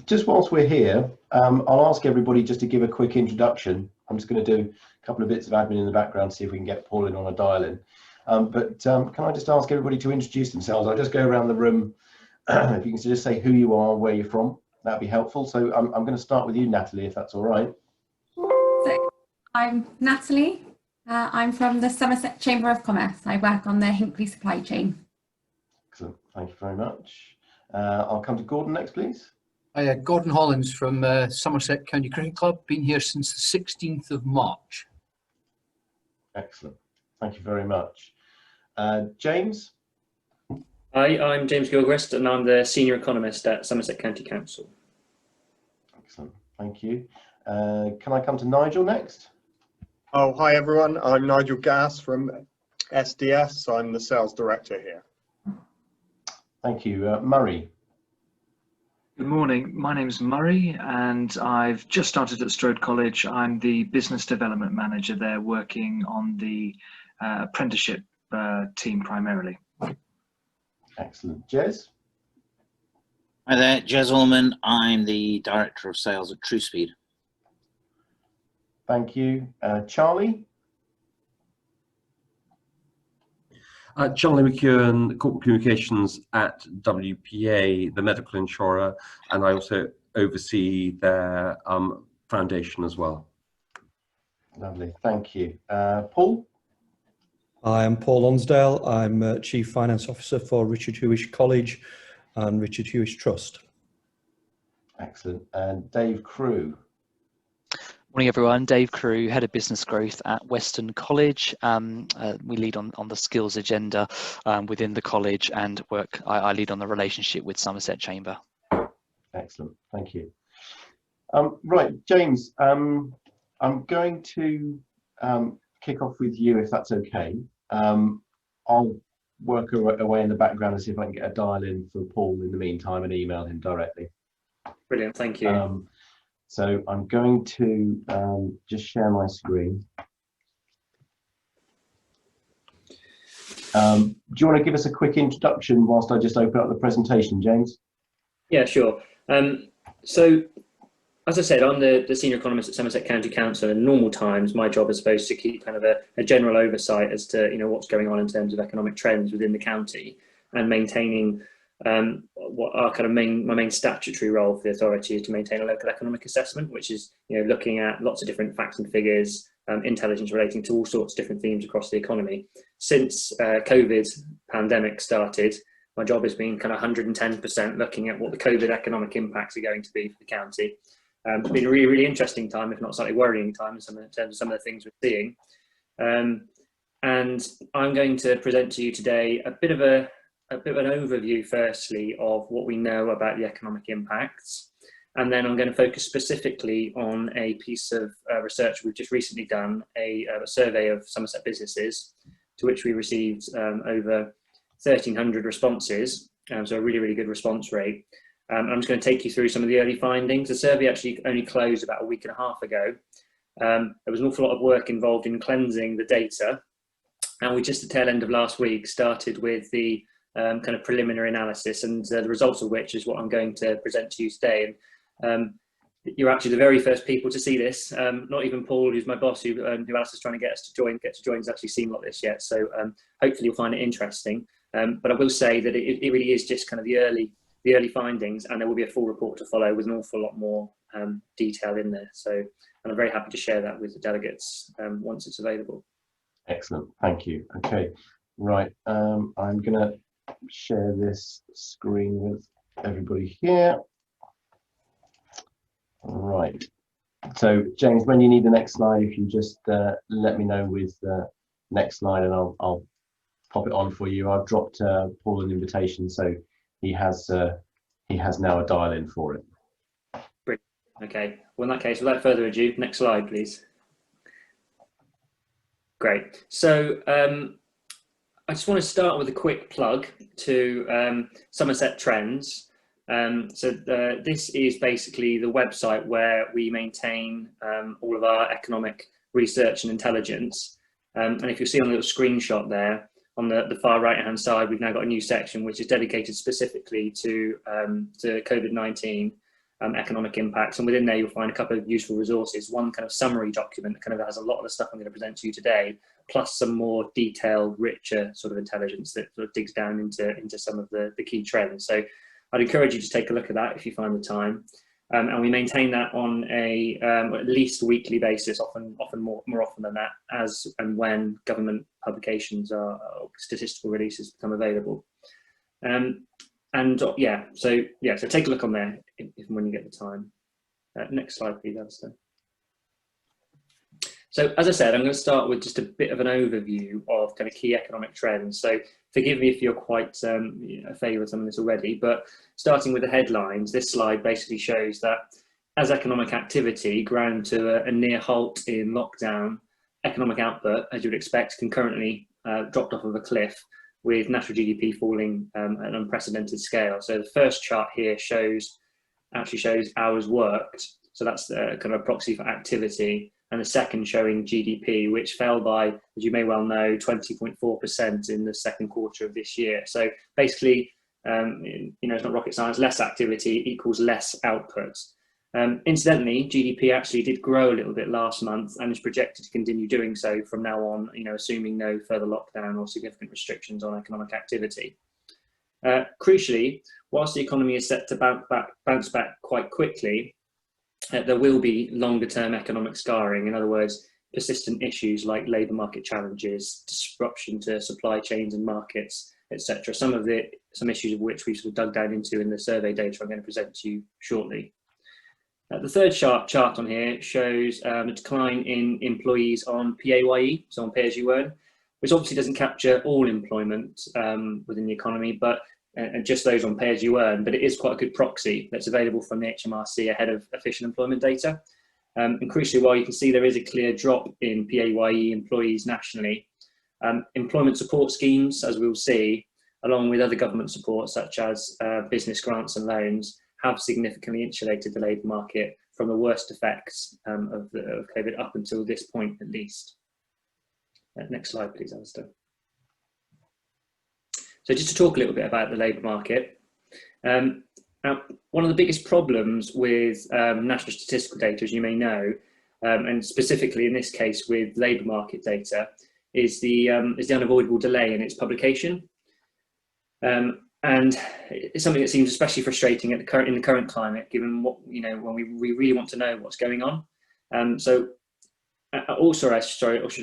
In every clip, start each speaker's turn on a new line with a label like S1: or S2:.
S1: Just whilst we're here, I'll ask everybody just to give a quick introduction. I'm just going to do a couple of bits of admin in the background, see if we can get Paul in on a dial-in. Can I just ask everybody to introduce themselves? I'll just go around the room. If you can just say who you are, where you're from, that'd be helpful. So I'm going to start with you, Natalie, if that's all right.
S2: So I'm Natalie. I'm from the Somerset Chamber of Commerce. I work on the Hinckley supply chain.
S1: Excellent. Thank you very much. I'll come to Gordon next, please.
S3: Hi, Gordon Hollins from Somerset County Cricket Club. Been here since the 16th of March.
S1: Excellent. Thank you very much. James?
S4: Hi, I'm James Gilgrist and I'm the Senior Economist at Somerset County Council.
S1: Excellent. Thank you. Can I come to Nigel next?
S5: Oh, hi everyone. I'm Nigel Gass from SDS. I'm the Sales Director here.
S1: Thank you. Murray?
S6: Good morning, my name is Murray and I've just started at Strode College. I'm the Business Development Manager there, working on the apprenticeship team primarily.
S1: Excellent. Jez?
S7: Hi there, Jez Allman. I'm the Director of Sales at TrueSpeed.
S1: Thank you. Charlie?
S8: Charlie McEwen, Corporate Communications at WPA, the medical insurer, and I also oversee their foundation as well.
S1: Lovely, thank you. Paul?
S9: I am Paul Lonsdale. I'm Chief Finance Officer for Richard Hewish College and Richard Hewish Trust.
S1: Excellent. And Dave Crew?
S10: Morning everyone, Dave Crew, Head of Business Growth at Western College. We lead on the skills agenda within the college and I lead on the relationship with Somerset Chamber.
S1: Excellent, thank you. Right, James, I'm going to kick off with you if that's okay. I'll work away in the background and see if I can get a dial in for Paul in the meantime and email him directly.
S4: Brilliant, thank you.
S1: So I'm going to just share my screen. Do you want to give us a quick introduction whilst I just open up the presentation, James?
S4: Yeah, sure. So, as I said, I'm the Senior Economist at Somerset County Council. In normal times, my job is supposed to keep kind of a general oversight as to what's going on in terms of economic trends within the county and maintaining what our kind of my main statutory role for the authority is to maintain a local economic assessment, which is looking at lots of different facts and figures, intelligence relating to all sorts of different themes across the economy. Since COVID pandemic started, my job has been kind of 110% looking at what the COVID economic impacts are going to be for the county. It's been a really, really interesting time, if not slightly worrying time in terms of some of the things we're seeing. And I'm going to present to you today a bit of an overview, firstly, of what we know about the economic impacts. And then I'm going to focus specifically on a piece of research we've just recently done, a survey of Somerset businesses, to which we received over 1,300 responses. So a really, really good response rate. I'm just going to take you through some of the early findings. The survey actually only closed about a week and a half ago. There was an awful lot of work involved in cleansing the data. And we just at the tail end of last week started with the kind of preliminary analysis, and the results of which is what I'm going to present to you today. And you're actually the very first people to see this. Not even Paul, who's my boss, who Alice is trying to get us to join, has actually seen like this yet. So hopefully you'll find it interesting. But I will say that it really is just kind of the early findings, and there will be a full report to follow with an awful lot more detail in there. So, and I'm very happy to share that with the delegates once it's available.
S1: Excellent, thank you. Okay, right, I'm going to share this screen with everybody here. Right, so James, when you need the next slide, if you just let me know with the next slide and I'll pop it on for you. I've dropped Paul an invitation, so he has now a dial in for it.
S4: Brilliant. Okay, well in that case, without further ado, next slide please. Great, so I just want to start with a quick plug to Somerset Trends. This is basically the website where we maintain all of our economic research and intelligence. And if you see on the little screenshot there, on the far right hand side, we've now got a new section which is dedicated specifically to COVID-19. economic impacts, and within there you'll find a couple of useful resources. One kind of summary document that kind of has a lot of the stuff I'm going to present to you today, plus some more detailed, richer sort of intelligence that sort of digs down into some of the key trends. So I'd encourage you to take a look at that if you find the time. And we maintain that on a at least weekly basis, often more often than that, as and when government publications or statistical releases become available. So take a look on there if and when you get the time. Next slide, please, Alistair. So as I said, I'm going to start with just a bit of an overview of kind of key economic trends. So forgive me if you're quite favour of some of this already, but starting with the headlines, this slide basically shows that as economic activity ground to a near halt in lockdown, economic output, as you would expect, concurrently dropped off of a cliff, with national GDP falling at an unprecedented scale. So the first chart here actually shows hours worked. So that's the kind of proxy for activity. And the second showing GDP, which fell by, as you may well know, 20.4% in the second quarter of this year. So basically, it's not rocket science, less activity equals less output. Incidentally, GDP actually did grow a little bit last month and is projected to continue doing so from now on, assuming no further lockdown or significant restrictions on economic activity. Crucially, whilst the economy is set to bounce back quite quickly, there will be longer-term economic scarring. In other words, persistent issues like labour market challenges, disruption to supply chains and markets, etc. Some issues of which we sort of dug down into in the survey data I'm going to present to you shortly. The third chart on here shows a decline in employees on PAYE, so on pay-as-you-earn, which obviously doesn't capture all employment within the economy, but just those on pay-as-you-earn, but it is quite a good proxy that's available from the HMRC ahead of official employment data. And crucially, while you can see there is a clear drop in PAYE employees nationally, employment support schemes, as we'll see, along with other government support such as business grants and loans, have significantly insulated the labour market from the worst effects of COVID up until this point at least. Next slide, please, Alistair. So just to talk a little bit about the labour market, now, one of the biggest problems with national statistical data, as you may know, and specifically in this case with labour market data, is the unavoidable delay in its publication. And it's something that seems especially frustrating in the current climate, given what when we really want to know what's going on. I should also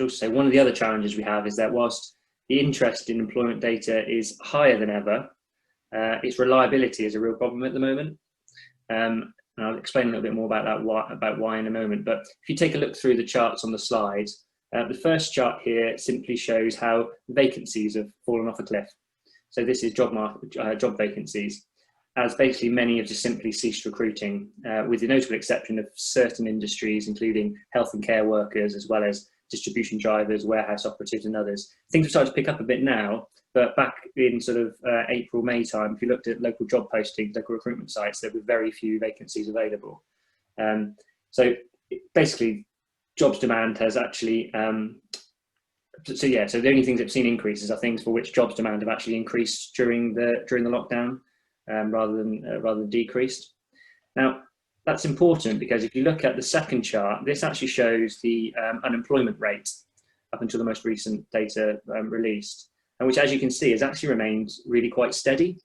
S4: say one of the other challenges we have is that whilst the interest in employment data is higher than ever, its reliability is a real problem at the moment. And I'll explain a little bit more about why in a moment. But if you take a look through the charts on the slides, the first chart here simply shows how vacancies have fallen off a cliff. So this is job vacancies, as basically many have just simply ceased recruiting, with the notable exception of certain industries, including health and care workers, as well as distribution drivers, warehouse operatives and others. Things have started to pick up a bit now, but back in sort of April, May time, if you looked at local job postings, local recruitment sites, there were very few vacancies available. So basically, jobs demand has actually, so the only things that have seen increases are things for which jobs demand have actually increased during the lockdown, rather than decreased. Now, that's important because if you look at the second chart, this actually shows the unemployment rate up until the most recent data released, and which, as you can see, has actually remained really quite steady.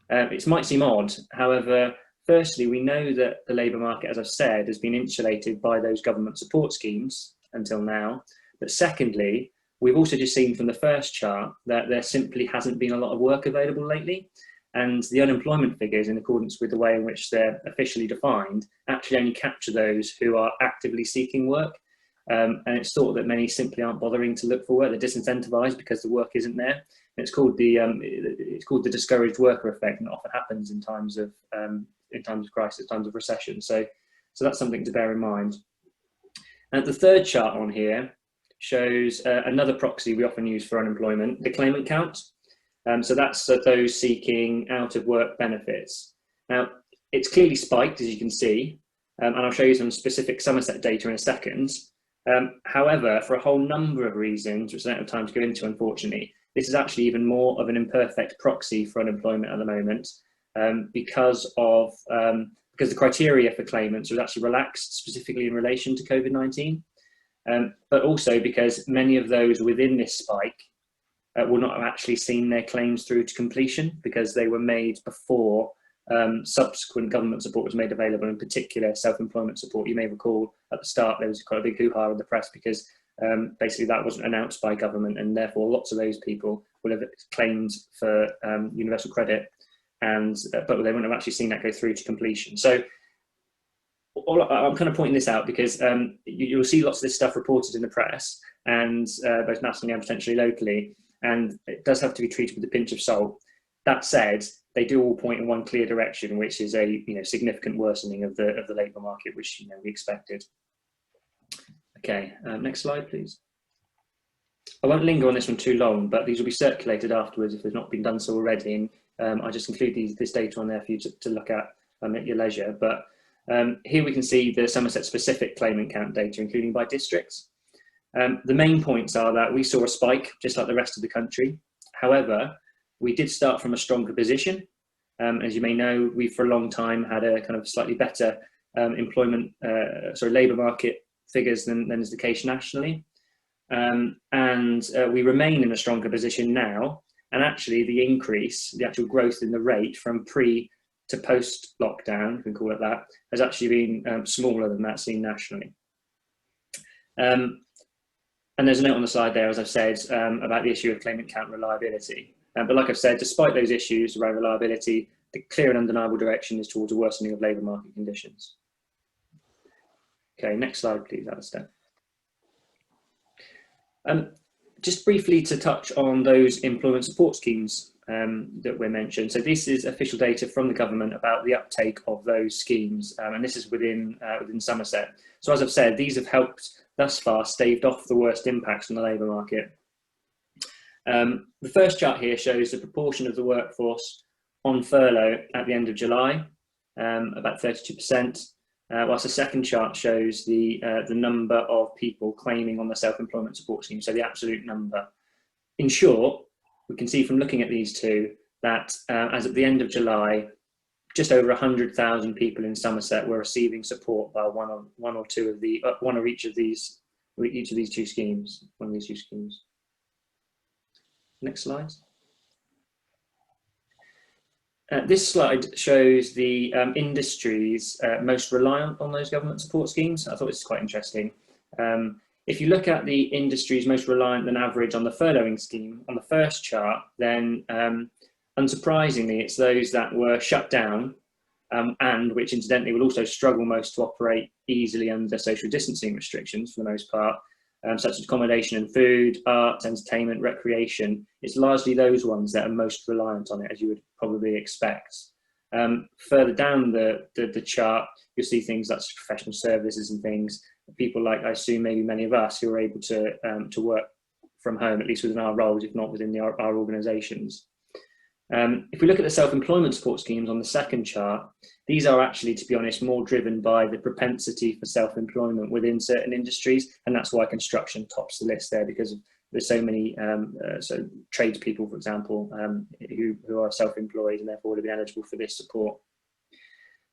S4: It might seem odd, however, firstly, we know that the labour market, as I've said, has been insulated by those government support schemes until now. But secondly, we've also just seen from the first chart that there simply hasn't been a lot of work available lately. And the unemployment figures, in accordance with the way in which they're officially defined, actually only capture those who are actively seeking work. And it's thought that many simply aren't bothering to look for work. They're disincentivised because the work isn't there. And it's called the discouraged worker effect, and it often happens in times of crisis, times of recession. So that's something to bear in mind. And the third chart on here shows another proxy we often use for unemployment, the claimant count. So that's those seeking out of work benefits. Now, it's clearly spiked, as you can see, and I'll show you some specific Somerset data in a second. However, for a whole number of reasons, which I don't have time to go into, unfortunately, this is actually even more of an imperfect proxy for unemployment at the moment, because of because the criteria for claimants was actually relaxed specifically in relation to COVID-19, but also because many of those within this spike will not have actually seen their claims through to completion because they were made before subsequent government support was made available, in particular self-employment support. You may recall at the start there was quite a big hoo-ha in the press because basically that wasn't announced by government, and therefore lots of those people will have claimed for universal credit, and but they wouldn't have actually seen that go through to completion. So I'm kind of pointing this out because you'll see lots of this stuff reported in the press, and both nationally and potentially locally, and it does have to be treated with a pinch of salt. That said, they do all point in one clear direction, which is a significant worsening of the labour market, which we expected. Okay, next slide, please. I won't linger on this one too long, but these will be circulated afterwards if they've not been done so already. And I just include this data on there for you to look at your leisure. But here we can see the Somerset specific claimant count data, including by districts. The main points are that we saw a spike, just like the rest of the country. However, we did start from a stronger position. As you may know, we for a long time had a kind of slightly better labour market figures than is the case nationally. We remain in a stronger position now. And actually the increase, the actual growth in the rate from pre to post lockdown, if we can call it that, has actually been smaller than that seen nationally. And there's a note on the slide there, as I've said, about the issue of claimant count reliability. But like I've said, despite those issues around reliability, the clear and undeniable direction is towards a worsening of labour market conditions. Okay, next slide, please, Alistair. Just briefly to touch on those employment support schemes that were mentioned. So this is official data from the government about the uptake of those schemes, and this is within Somerset. So as I've said, these have helped thus far staved off the worst impacts on the labour market. The first chart here shows the proportion of the workforce on furlough at the end of July, about 32%, whilst the second chart shows the number of people claiming on the self-employment support scheme, so the absolute number. In short, we can see from looking at these two that as at the end of July, just over 100,000 people in Somerset were receiving support by one or each of these two schemes, one of these two schemes. Next slide. This slide shows the industries most reliant on those government support schemes. I thought this was quite interesting. If you look at the industries most reliant than average on the furloughing scheme on the first chart, then unsurprisingly, it's those that were shut down and which incidentally will also struggle most to operate easily under social distancing restrictions for the most part, such as accommodation and food, arts, entertainment, recreation. It's largely those ones that are most reliant on it, as you would probably expect. Further down the chart, you'll see things like professional services and things. People like, I assume, maybe many of us who are able to work from home, at least within our roles, if not within our organisations. If we look at the self-employment support schemes on the second chart, these are actually, to be honest, more driven by the propensity for self-employment within certain industries, and that's why construction tops the list there, because there's so many tradespeople, for example, who are self-employed and therefore would have been eligible for this support.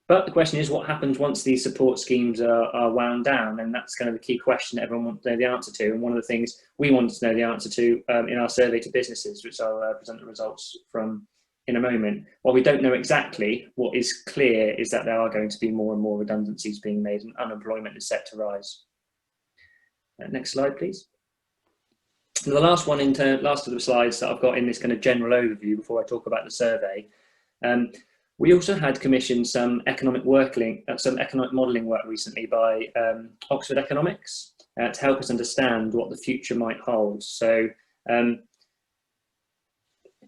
S4: But the question is, what happens once these support schemes are wound down? And that's kind of the key question that everyone wants to know the answer to. And one of the things we wanted to know the answer to in our survey to businesses, which I'll present the results from in a moment. While we don't know exactly, what is clear is that there are going to be more and more redundancies being made and unemployment is set to rise. Next slide, please. And the last one, last of the slides that I've got in this kind of general overview before I talk about the survey. We also had commissioned some economic modelling work recently by Oxford Economics to help us understand what the future might hold. So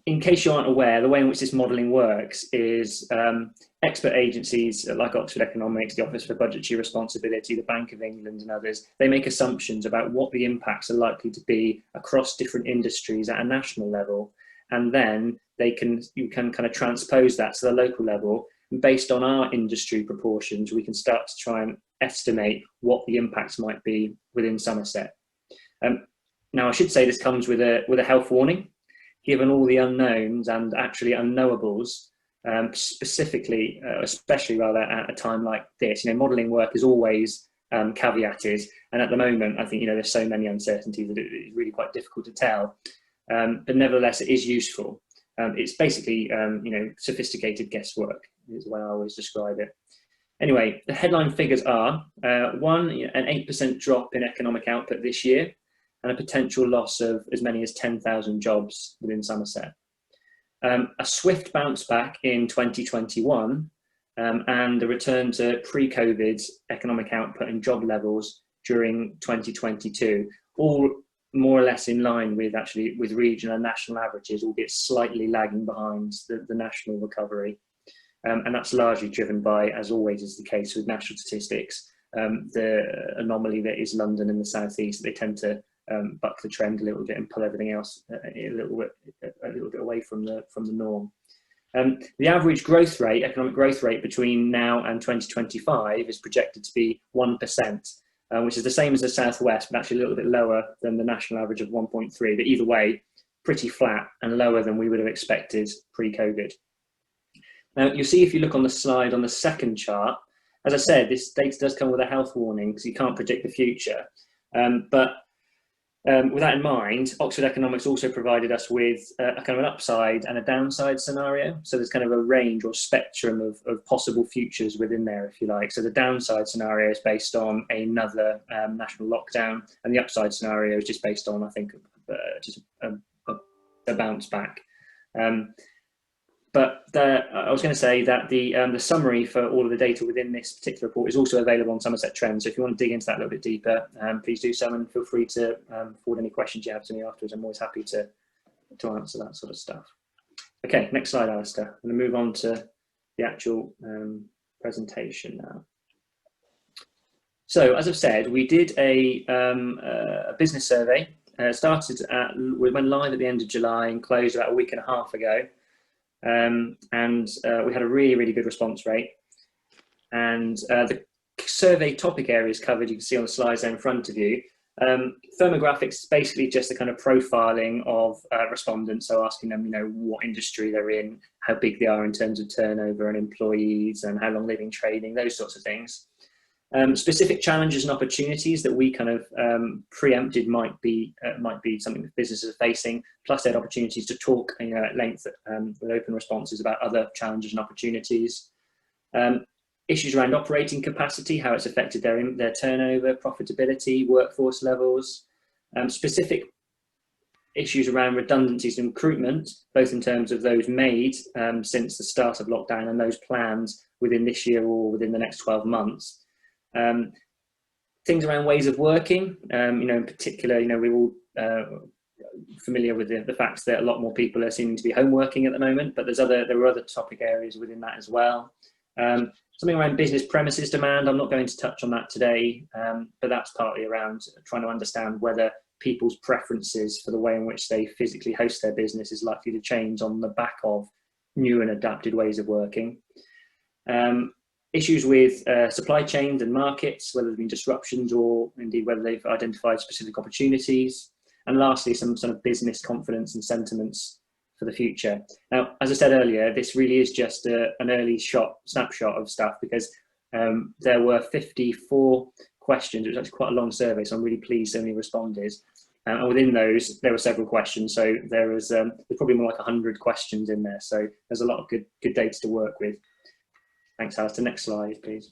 S4: in case you aren't aware, the way in which this modelling works is expert agencies like Oxford Economics, the Office for Budgetary Responsibility, the Bank of England and others, they make assumptions about what the impacts are likely to be across different industries at a national level. And then you can kind of transpose that to the local level. And based on our industry proportions, we can start to try and estimate what the impacts might be within Somerset. Now, I should say this comes with a health warning. Given all the unknowns and actually unknowables, specifically, especially rather at a time like this. Modelling work is always caveated, and at the moment, I think there's so many uncertainties that it's really quite difficult to tell. But nevertheless, it is useful. It's basically sophisticated guesswork is the way I always describe it. Anyway, the headline figures are an 8% drop in economic output this year, and a potential loss of as many as 10,000 jobs within Somerset. A swift bounce back in 2021, and a return to pre-COVID economic output and job levels during 2022, all more or less in line with regional and national averages, albeit slightly lagging behind the national recovery. And that's largely driven by, as always is the case with national statistics, the anomaly that is London and the South East. They tend to buck the trend a little bit and pull everything else a little bit away from the norm. The average growth rate, economic growth rate between now and 2025 is projected to be 1%, which is the same as the Southwest, but actually a little bit lower than the national average of 1.3. But either way, pretty flat and lower than we would have expected pre-COVID. Now, you'll see if you look on the slide on the second chart, as I said, this data does come with a health warning because you can't predict the future. With that in mind, Oxford Economics also provided us with a kind of an upside and a downside scenario. So there's kind of a range or spectrum of possible futures within there, if you like. So the downside scenario is based on another national lockdown, and the upside scenario is just based on, I think, just a bounce back. But I was going to say that the summary for all of the data within this particular report is also available on Somerset Trends. So if you want to dig into that a little bit deeper, please do so, and feel free to forward any questions you have to me afterwards. I'm always happy to answer that sort of stuff. Okay, next slide, Alistair. I'm going to move on to the actual presentation now. So as I've said, we did a business survey. We went live at the end of July and closed about a week and a half ago. We had a really good response rate, and the survey topic areas covered, you can see on the slides there in front of you. Firmographics is basically just a kind of profiling of respondents, so asking them what industry they're in, how big they are in terms of turnover and employees, and how long they've been trading, those sorts of things. Specific challenges and opportunities that we kind of preempted might be something that businesses are facing, plus they had opportunities to talk at length with open responses about other challenges and opportunities. Issues around operating capacity, how it's affected their turnover, profitability, workforce levels. Specific issues around redundancies and recruitment, both in terms of those made since the start of lockdown and those plans within this year or within the next 12 months. Things around ways of working, in particular, we're all familiar with the fact that a lot more people are seeming to be home working at the moment, but there were other topic areas within that as well. Something around business premises demand. I'm not going to touch on that today, but that's partly around trying to understand whether people's preferences for the way in which they physically host their business is likely to change on the back of new and adapted ways of working. Issues with supply chains and markets, whether there's been disruptions or indeed whether they've identified specific opportunities. And lastly, some sort of business confidence and sentiments for the future. Now, as I said earlier, this really is just an early snapshot of stuff, because there were 54 questions. It was actually quite a long survey, so I'm really pleased so many responded. And within those, there were several questions. So there's probably more like 100 questions in there. So there's a lot of good data to work with. Thanks, Alistair. Next slide, please.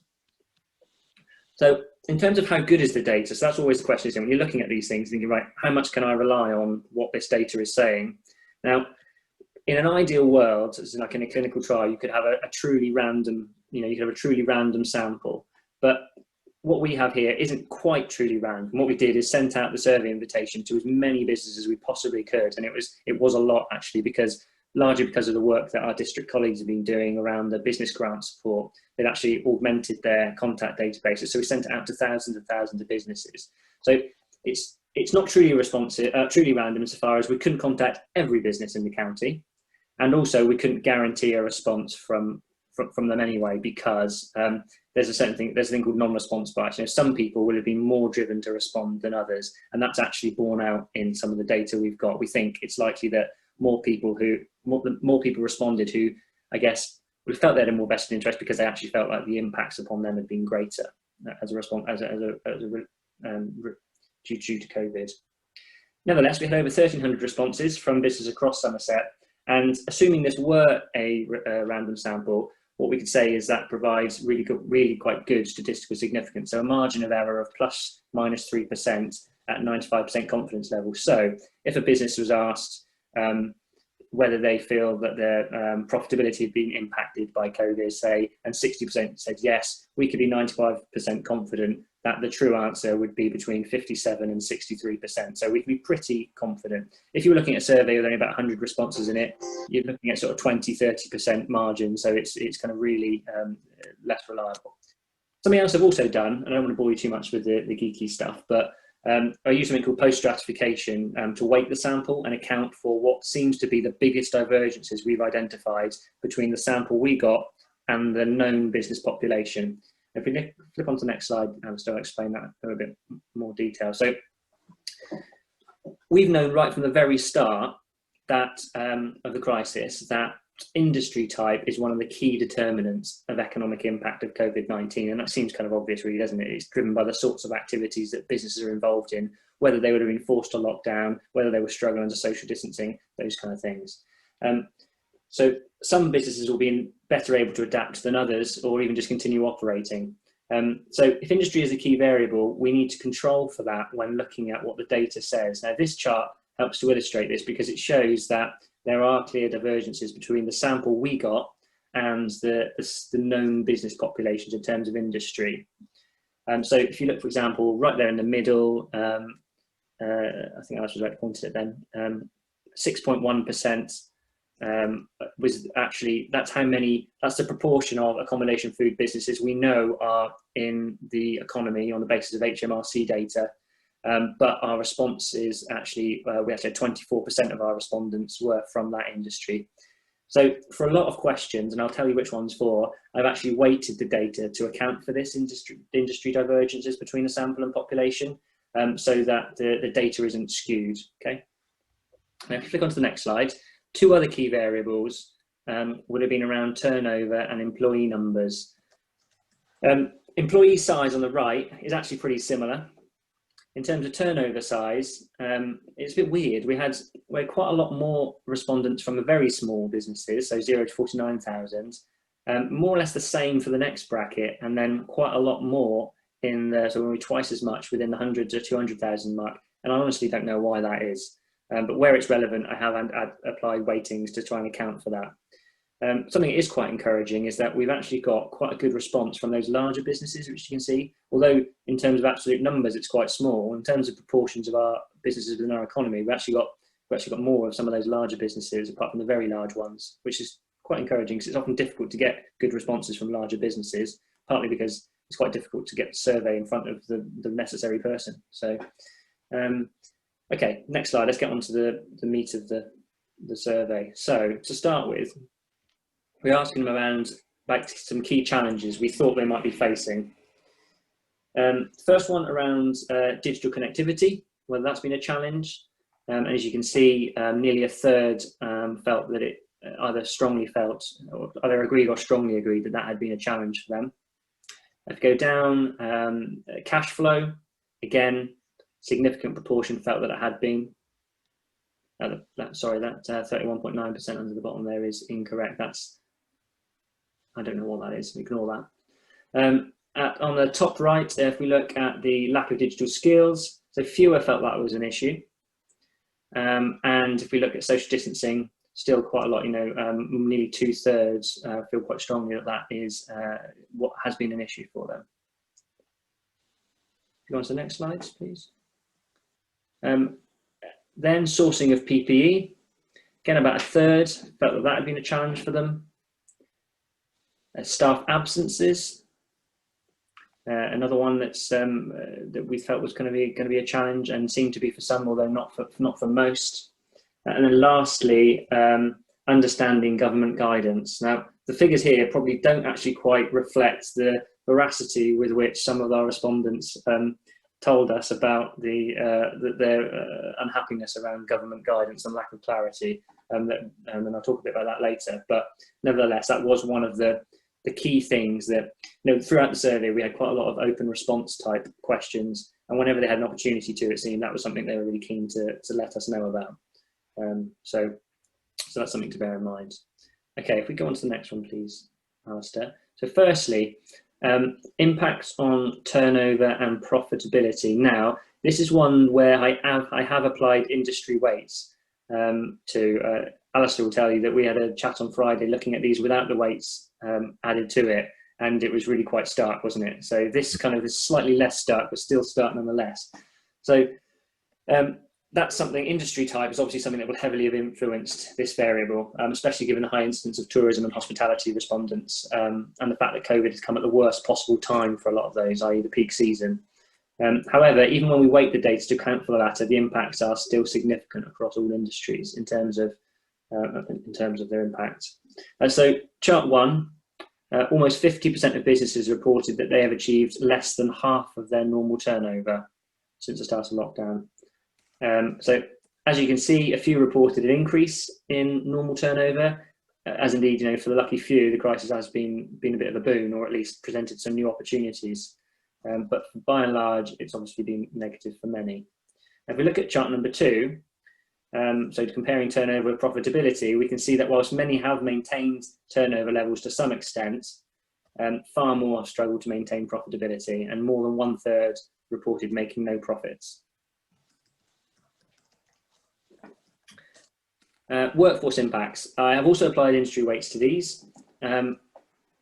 S4: So in terms of how good is the data, so that's always the question, isn't it? When you're looking at these things, thinking, right, how much can I rely on what this data is saying? Now, in an ideal world, as like in a clinical trial, you could have a truly random, you could have a truly random sample. But what we have here isn't quite truly random. What we did is sent out the survey invitation to as many businesses as we possibly could. And it was a lot, actually, largely because of the work that our district colleagues have been doing around the business grant support. They'd actually augmented their contact databases. So we sent it out to thousands and thousands of businesses. So it's not truly truly random insofar as we couldn't contact every business in the county. And also we couldn't guarantee a response from them anyway, because there's a thing called non-response bias. Some people will have been more driven to respond than others. And that's actually borne out in some of the data we've got. We think it's likely that more people responded who I guess, we felt they had a more vested interest because they actually felt like the impacts upon them had been greater as a response, due to COVID. Nevertheless, we had over 1,300 responses from businesses across Somerset, and assuming this were a random sample, what we could say is that provides really quite good statistical significance. So a margin of error of ±3% at 95% confidence level. So if a business was asked whether they feel that their profitability had been impacted by COVID, say, and 60% said yes, we could be 95% confident that the true answer would be between 57 and 63%. So we can be pretty confident. If you were looking at a survey with only about 100 responses in it, you're looking at sort of 20–30% margin. So it's kind of really less reliable. Something else I've also done, and I don't want to bore you too much with the geeky stuff, but I use something called post-stratification to weight the sample and account for what seems to be the biggest divergences we've identified between the sample we got and the known business population. If we flip on to the next slide, I'll explain that in a bit more detail. So we've known right from the very start that of the crisis that industry type is one of the key determinants of economic impact of COVID-19, and that seems kind of obvious, really, doesn't it? It's driven by the sorts of activities that businesses are involved in, whether they would have been forced to lockdown, whether they were struggling under social distancing, those kind of things. So some businesses will be better able to adapt than others, or even just continue operating. So if industry is a key variable, we need to control for that when looking at what the data says. Now, this chart helps to illustrate this because it shows that there are clear divergences between the sample we got and the known business populations in terms of industry. So if you look, for example, right there in the middle, I think I was right to point it then, 6.1% was actually, that's the proportion of accommodation food businesses we know are in the economy on the basis of HMRC data. But our response is actually, we actually had 24% of our respondents were from that industry. So for a lot of questions, and I'll tell you which ones for, I've actually weighted the data to account for this industry divergences between the sample and population, so that the data isn't skewed, okay? Now if you click onto the next slide, two other key variables would have been around turnover and employee numbers. Employee size on the right is actually pretty similar. In terms of turnover size, it's a bit weird. We had quite a lot more respondents from the very small businesses, so 0 to 49,000, more or less the same for the next bracket, and then quite a lot more in the, so we're twice as much within the 100 to 200,000 mark. And I honestly don't know why that is, but where it's relevant, I have applied weightings to try and account for that. Something that is quite encouraging is that we've actually got quite a good response from those larger businesses, which you can see, although in terms of absolute numbers, it's quite small. In terms of proportions of our businesses within our economy, we've actually got more of some of those larger businesses, apart from the very large ones, which is quite encouraging because it's often difficult to get good responses from larger businesses, partly because it's quite difficult to get the survey in front of the necessary person. So, okay, next slide, let's get on to the meat of the survey. So to start with, we're asking them around some key challenges we thought they might be facing. First one around digital connectivity, whether that's been a challenge. And as you can see, nearly a third felt that it either strongly felt, or either agreed or strongly agreed that that had been a challenge for them. If you go down, cash flow, again, significant proportion felt that it had been. Sorry, that 31.9% under the bottom there is incorrect. I don't know what that is, ignore that. On the top right, if we look at the lack of digital skills, so fewer felt that was an issue. And if we look at social distancing, still quite a lot, nearly 2/3 feel quite strongly that that is what has been an issue for them. Go on to the next slides, please. Then sourcing of PPE, again, about a third felt that that had been a challenge for them. Staff absences, another one that's that we felt was going to be a challenge and seemed to be for some, although not for most. And then lastly, understanding government guidance. Now, the figures here probably don't actually quite reflect the veracity with which some of our respondents told us about their unhappiness around government guidance and lack of clarity. and I'll talk a bit about that later. But nevertheless, that was one of the key things that, throughout the survey, we had quite a lot of open response type questions, and whenever they had an opportunity to, it seemed that was something they were really keen to let us know about. So that's something to bear in mind. Okay, if we go on to the next one, please, Alistair. So firstly, impacts on turnover and profitability. Now, this is one where I have applied industry weights to. Alistair will tell you that we had a chat on Friday looking at these without the weights added to it, and it was really quite stark, wasn't it? So this kind of is slightly less stark, but still stark nonetheless. So that's something, industry type is obviously something that will heavily have influenced this variable, especially given the high incidence of tourism and hospitality respondents, and the fact that COVID has come at the worst possible time for a lot of those, i.e. the peak season. However, even when we weight the data to account for the latter, the impacts are still significant across all industries in terms of their impact. So chart 1, almost 50% of businesses reported that they have achieved less than half of their normal turnover since the start of lockdown. So as you can see, a few reported an increase in normal turnover, as indeed, for the lucky few, the crisis has been a bit of a boon, or at least presented some new opportunities. But by and large, it's obviously been negative for many. If we look at chart number 2, so comparing turnover with profitability, we can see that whilst many have maintained turnover levels to some extent, far more have struggled to maintain profitability, and more than 1/3 reported making no profits. Workforce impacts. I have also applied industry weights to these.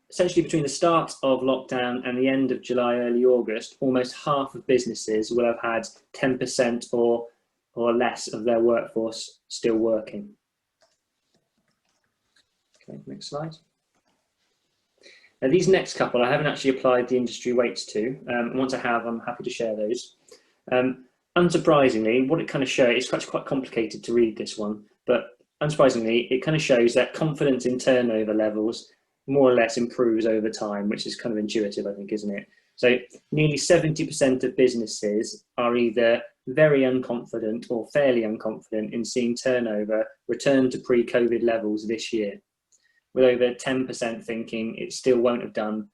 S4: Essentially, between the start of lockdown and the end of July, early August, almost half of businesses will have had 10% or less of their workforce still working. Okay, next slide. Now, these next couple, I haven't actually applied the industry weights to. Once I have, I'm happy to share those. Unsurprisingly, what it kind of shows, it's quite complicated to read this one, but unsurprisingly, it kind of shows that confidence in turnover levels more or less improves over time, which is kind of intuitive, I think, isn't it? So nearly 70% of businesses are either very unconfident or fairly unconfident in seeing turnover return to pre-COVID levels this year, with over 10% thinking it still won't have done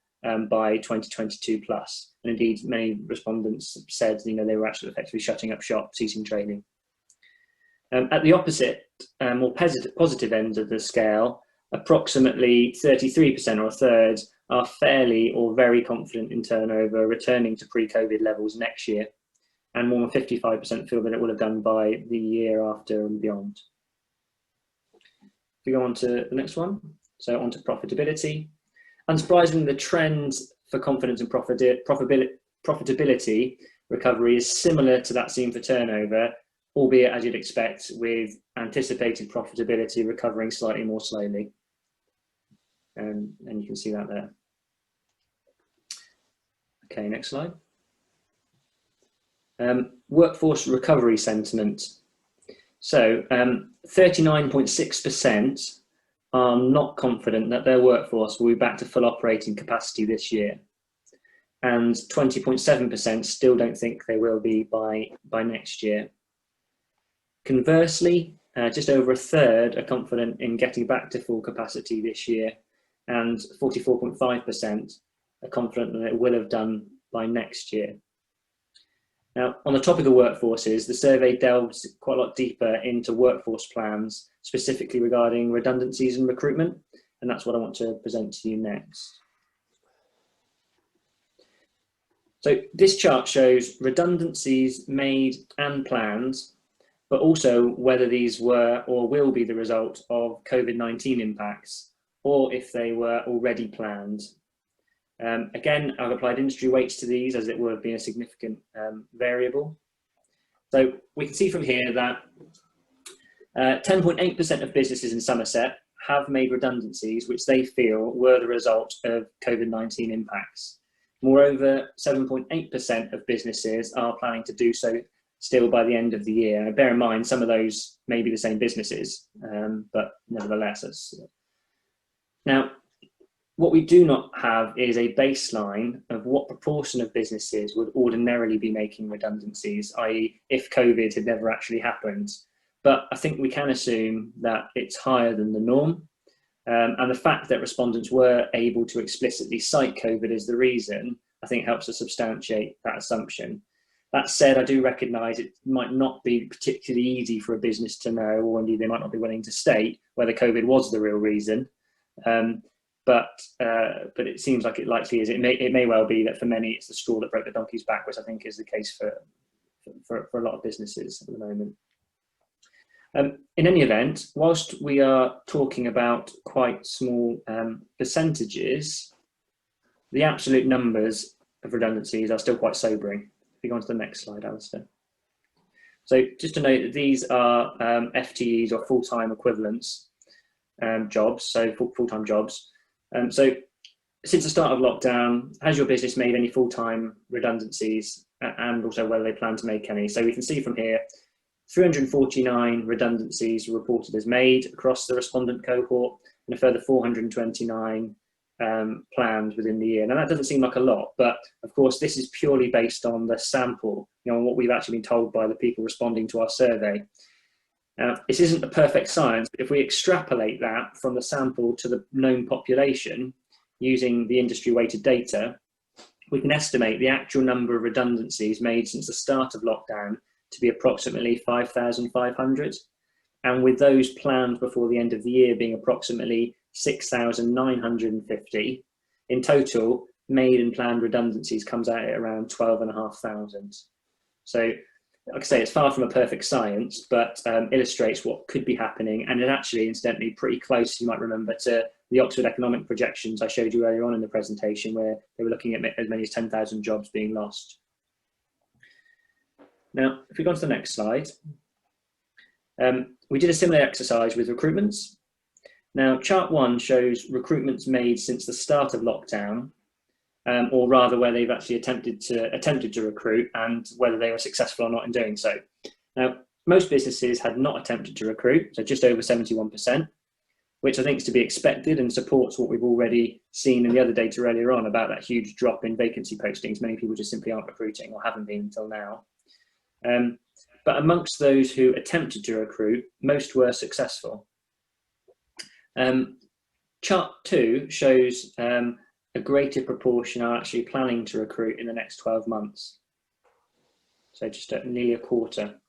S4: by 2022 plus. And indeed, many respondents said, they were actually effectively shutting up shop, ceasing trading. At the opposite, more positive end of the scale, approximately 33% or a third are fairly or very confident in turnover returning to pre-COVID levels next year, and more than 55% feel that it will have done by the year after and beyond. If we go on to the next one, so on to profitability. Unsurprisingly, the trend for confidence and profitability recovery is similar to that seen for turnover, albeit as you'd expect, with anticipated profitability recovering slightly more slowly. And you can see that there. Okay, next slide. Workforce recovery sentiment. So 39.6% are not confident that their workforce will be back to full operating capacity this year. And 20.7% still don't think they will be by next year. Conversely, just over a third are confident in getting back to full capacity this year, and 44.5% are confident that it will have done by next year. Now, on the topic of workforces, the survey delves quite a lot deeper into workforce plans, specifically regarding redundancies and recruitment, and that's what I want to present to you next. So this chart shows redundancies made and planned, but also whether these were or will be the result of COVID-19 impacts, or if they were already planned. Again, I've applied industry weights to these as it would have been a significant variable. So we can see from here that 10.8% of businesses in Somerset have made redundancies which they feel were the result of COVID-19 impacts. Moreover, 7.8% of businesses are planning to do so still by the end of the year. Now, bear in mind, some of those may be the same businesses, but nevertheless, now, what we do not have is a baseline of what proportion of businesses would ordinarily be making redundancies, i.e. if COVID had never actually happened, but I think we can assume that it's higher than the norm. And the fact that respondents were able to explicitly cite COVID as the reason, I think helps to substantiate that assumption. That said, I do recognise it might not be particularly easy for a business to know, or indeed they might not be willing to state whether COVID was the real reason. But it seems like it likely is. It may well be that for many it's the straw that broke the donkey's back, which I think is the case for a lot of businesses at the moment. In any event, whilst we are talking about quite small percentages, the absolute numbers of redundancies are still quite sobering. If you go on to the next slide, Alistair. So just to note that these are FTEs, or full-time equivalents jobs, so full-time jobs. So since the start of lockdown, has your business made any full-time redundancies, and also whether they plan to make any? So we can see from here, 349 redundancies were reported as made across the respondent cohort, and a further 429 planned within the year. Now that doesn't seem like a lot, but of course this is purely based on the sample, on what we've actually been told by the people responding to our survey. This isn't a perfect science, but if we extrapolate that from the sample to the known population using the industry weighted data, we can estimate the actual number of redundancies made since the start of lockdown to be approximately 5,500, and with those planned before the end of the year being approximately 6,950, in total, made and planned redundancies comes out at around 12,500. So, like I say, it's far from a perfect science, but illustrates what could be happening, and it actually, incidentally, pretty close, you might remember, to the Oxford economic projections I showed you earlier on in the presentation, where they were looking at as many as 10,000 jobs being lost. Now, if we go on to the next slide, we did a similar exercise with recruitments. Now, chart 1 shows recruitments made since the start of lockdown, or rather where they've actually attempted to recruit and whether they were successful or not in doing so. Now, most businesses had not attempted to recruit, so just over 71%, which I think is to be expected and supports what we've already seen in the other data earlier on about that huge drop in vacancy postings. Many people just simply aren't recruiting, or haven't been until now. But amongst those who attempted to recruit, most were successful. Chart 2 shows a greater proportion are actually planning to recruit in the next 12 months. So just nearly a quarter.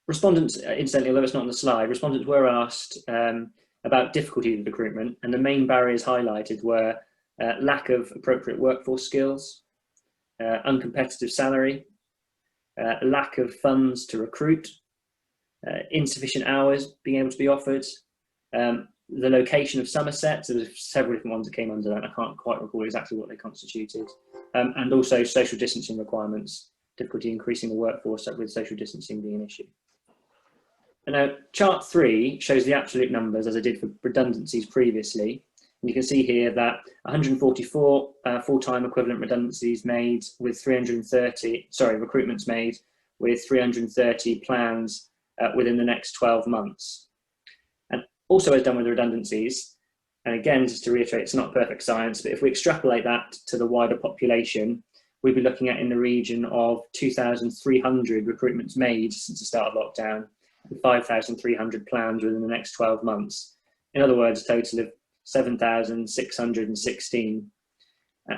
S4: Respondents, incidentally, although it's not on the slide, respondents were asked about difficulty with recruitment, and the main barriers highlighted were lack of appropriate workforce skills, uncompetitive salary, lack of funds to recruit, insufficient hours being able to be offered, the location of Somerset, so there's several different ones that came under that, I can't quite recall exactly what they constituted, and also social distancing requirements, difficulty increasing the workforce with social distancing being an issue. And now chart 3 shows the absolute numbers as I did for redundancies previously. And you can see here that 144 full-time equivalent redundancies made with recruitments made with 330 plans within the next 12 months. And also as done with the redundancies, and again, just to reiterate, it's not perfect science, but if we extrapolate that to the wider population, we'd be looking at in the region of 2,300 recruitments made since the start of lockdown, and 5,300 planned within the next 12 months. In other words, a total of 7,616.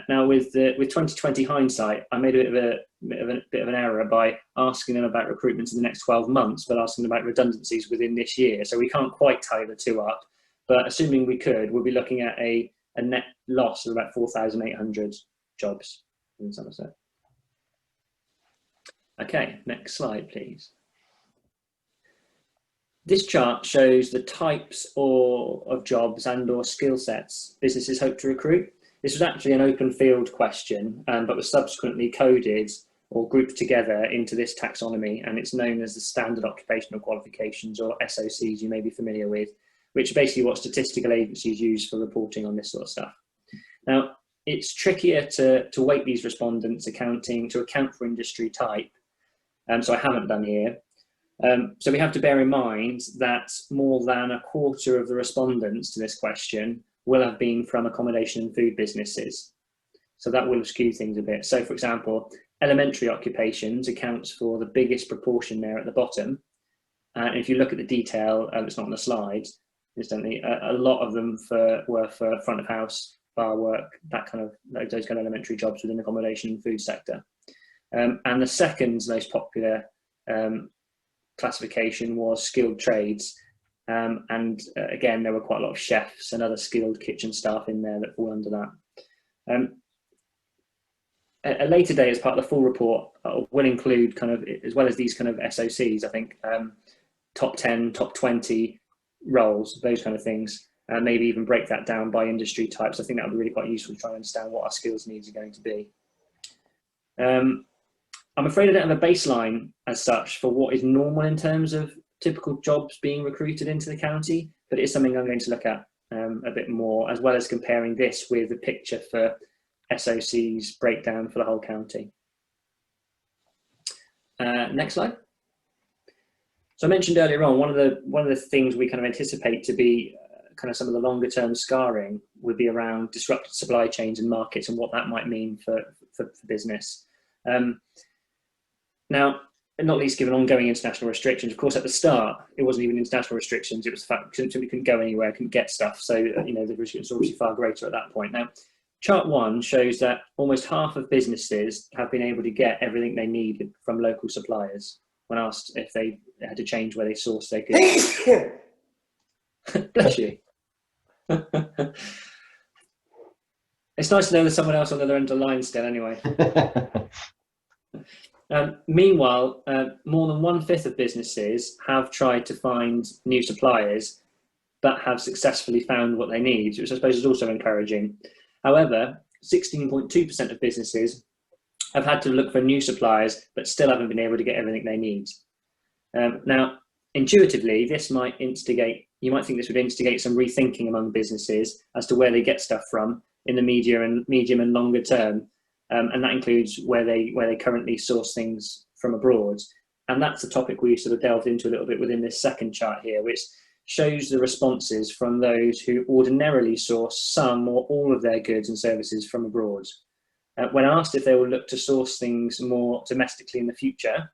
S4: Now, with 2020 hindsight, I made a bit of an error by asking them about recruitment in the next 12 months, but asking them about redundancies within this year. So we can't quite tie the two up, but assuming we could, we'll be looking at a net loss of about 4,800 jobs in Somerset. Okay, next slide, please. This chart shows the types of jobs and or skill sets businesses hope to recruit. This was actually an open field question, but was subsequently coded or grouped together into this taxonomy, and it's known as the Standard Occupational Qualifications, or SOCs, you may be familiar with, which are basically what statistical agencies use for reporting on this sort of stuff. Now, it's trickier to weight these respondents to account for industry type, so I haven't done here. So we have to bear in mind that more than a quarter of the respondents to this question will have been from accommodation and food businesses. So that will skew things a bit. So for example, elementary occupations accounts for the biggest proportion there at the bottom. And if you look at the detail, it's not on the slide, incidentally, a lot of them were for front of house, bar work, those kind of elementary jobs within the accommodation and food sector. And the second most popular classification was skilled trades. Again, there were quite a lot of chefs and other skilled kitchen staff in there that fall under that. At a later day, as part of the full report, will include kind of, as well as these kind of SOCs, I think, top 10, top 20 roles, those kind of things, and maybe even break that down by industry types. I think that would be really quite useful to try and understand what our skills needs are going to be. I'm afraid I don't have a baseline as such for what is normal in terms of typical jobs being recruited into the county, but it is something I'm going to look at a bit more, as well as comparing this with the picture for SOC's breakdown for the whole county. Next slide. So I mentioned earlier on, one of the things we kind of anticipate to be kind of some of the longer term scarring would be around disrupted supply chains and markets and what that might mean for business. Now, not least given ongoing international restrictions. Of course, at the start, it wasn't even international restrictions. It was the fact that we couldn't go anywhere, couldn't get stuff. So, you know, the restrictions were obviously far greater at that point. Now, chart 1 shows that almost half of businesses have been able to get everything they needed from local suppliers when asked if they had to change where they source their goods. Bless you. It's nice to know there's someone else on the other end of the line still, anyway. Meanwhile, more than 1/5 of businesses have tried to find new suppliers, but have successfully found what they need, which I suppose is also encouraging. However, 16.2% of businesses have had to look for new suppliers, but still haven't been able to get everything they need. Now, intuitively, this might instigate, you might think this would instigate some rethinking among businesses as to where they get stuff from in the medium and longer term. And that includes where they currently source things from abroad. And that's the topic we sort of delved into a little bit within this second chart here, which shows the responses from those who ordinarily source some or all of their goods and services from abroad. When asked if they will look to source things more domestically in the future,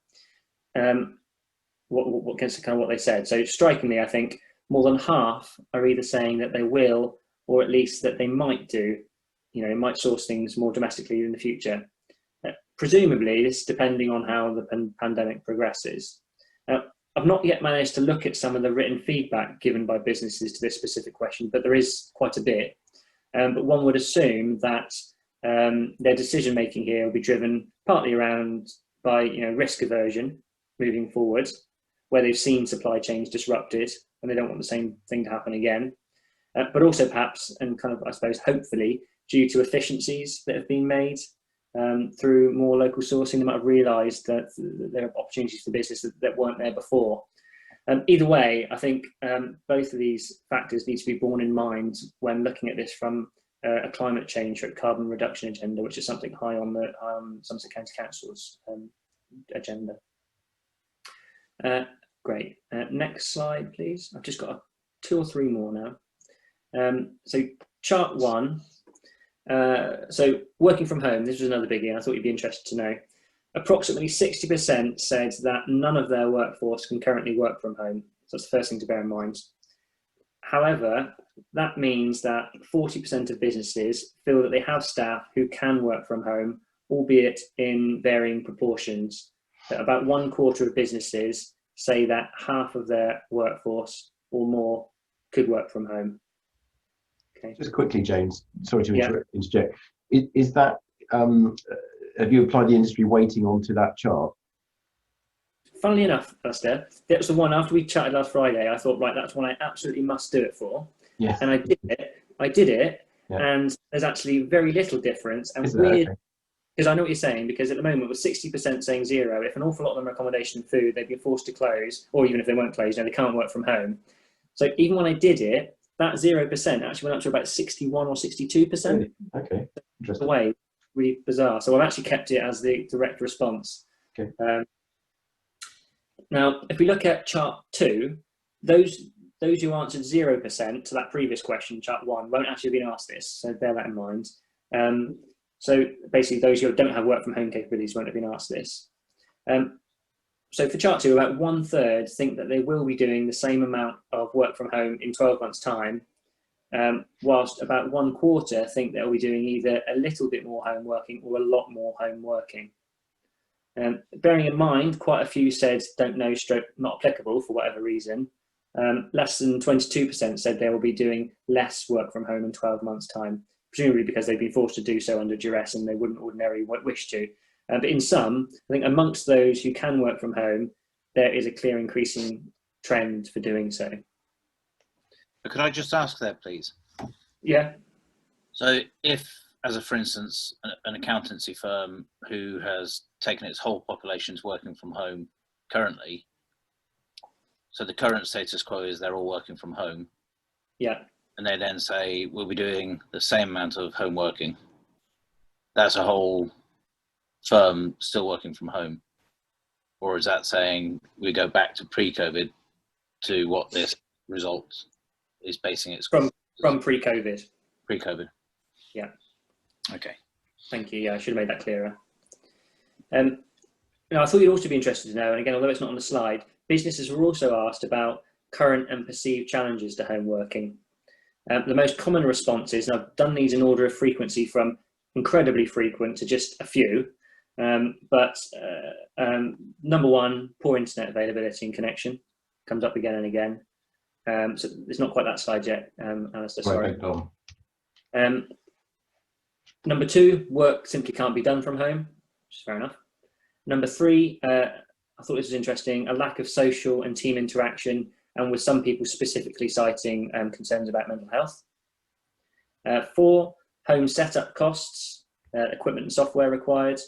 S4: what they said. So strikingly, I think more than half are either saying that they will, or at least that they might do, you know, might source things more domestically in the future. Presumably, this is depending on how the pandemic progresses. I've not yet managed to look at some of the written feedback given by businesses to this specific question, but there is quite a bit. But one would assume that their decision making here will be driven partly around by, you know, risk aversion moving forward, where they've seen supply chains disrupted and they don't want the same thing to happen again. But also perhaps, and kind of, I suppose, hopefully, due to efficiencies that have been made through more local sourcing, they might have realised that there are opportunities for business that weren't there before. Either way, I think both of these factors need to be borne in mind when looking at this from a climate change or a carbon reduction agenda, which is something high on the Somerset County Council's agenda. Great. Next slide, please. I've just got 2 or 3 more now. So chart 1. So working from home, this was another biggie. I thought you'd be interested to know. Approximately 60% said that none of their workforce can currently work from home. So that's the first thing to bear in mind. However, that means that 40% of businesses feel that they have staff who can work from home, albeit in varying proportions. That about 1/4 of businesses say that half of their workforce or more could work from home. Okay.
S1: Just quickly, James, sorry to interject. Is that, have you applied the industry weighting onto that chart?
S4: Funnily enough, Alistair, that was the one after we chatted last Friday. I thought, right, that's one I absolutely must do it for. Yeah. And I did it, yeah. And there's actually very little difference. And weird, because I know what you're saying, because at the moment with 60% saying 0, if an awful lot of them are accommodation and food, they'd be forced to close, or even if they weren't closed, you know, they can't work from home. So even when I did it, that 0% actually went up to about 61 or 62%.
S1: Really? Okay, interesting.
S4: Way, really bizarre. So I've actually kept it as the direct response.
S1: Okay.
S4: Now, if we look at chart 2, those who answered 0% to that previous question, chart 1, won't actually have been asked this, so bear that in mind. So basically those who don't have work from home capabilities won't have been asked this. So for chart 2, about 1/3 think that they will be doing the same amount of work from home in 12 months' time, whilst about 1/4 think they'll be doing either a little bit more home working or a lot more home working. Bearing in mind, quite a few said don't know, stroke not applicable for whatever reason. Less than 22% said they will be doing less work from home in 12 months' time, presumably because they've been forced to do so under duress and they wouldn't ordinarily wish to. But in sum, I think amongst those who can work from home, there is a clear increasing trend for doing so.
S7: Could I just ask there, please?
S4: Yeah.
S7: So if, for instance, an accountancy firm who has taken its whole population's working from home currently, so the current status quo is they're all working from home.
S4: Yeah.
S7: And they then say, we'll be doing the same amount of home working. That's a whole firm still working from home. Or is that saying we go back to pre-COVID to what this result is basing its
S4: from pre-COVID?
S7: Pre-COVID.
S4: Yeah.
S7: Okay.
S4: Thank you. Yeah, I should have made that clearer. Now, I thought you'd also be interested to know, and again, although it's not on the slide, businesses were also asked about current and perceived challenges to home working. The most common responses, and I've done these in order of frequency from incredibly frequent to just a few, but number one, poor internet availability and connection comes up again and again. So it's not quite that slide yet, Alistair, sorry. Number two, work simply can't be done from home, which is fair enough. Number three, I thought this was interesting, a lack of social and team interaction, and with some people specifically citing concerns about mental health. 4, home setup costs, equipment and software required.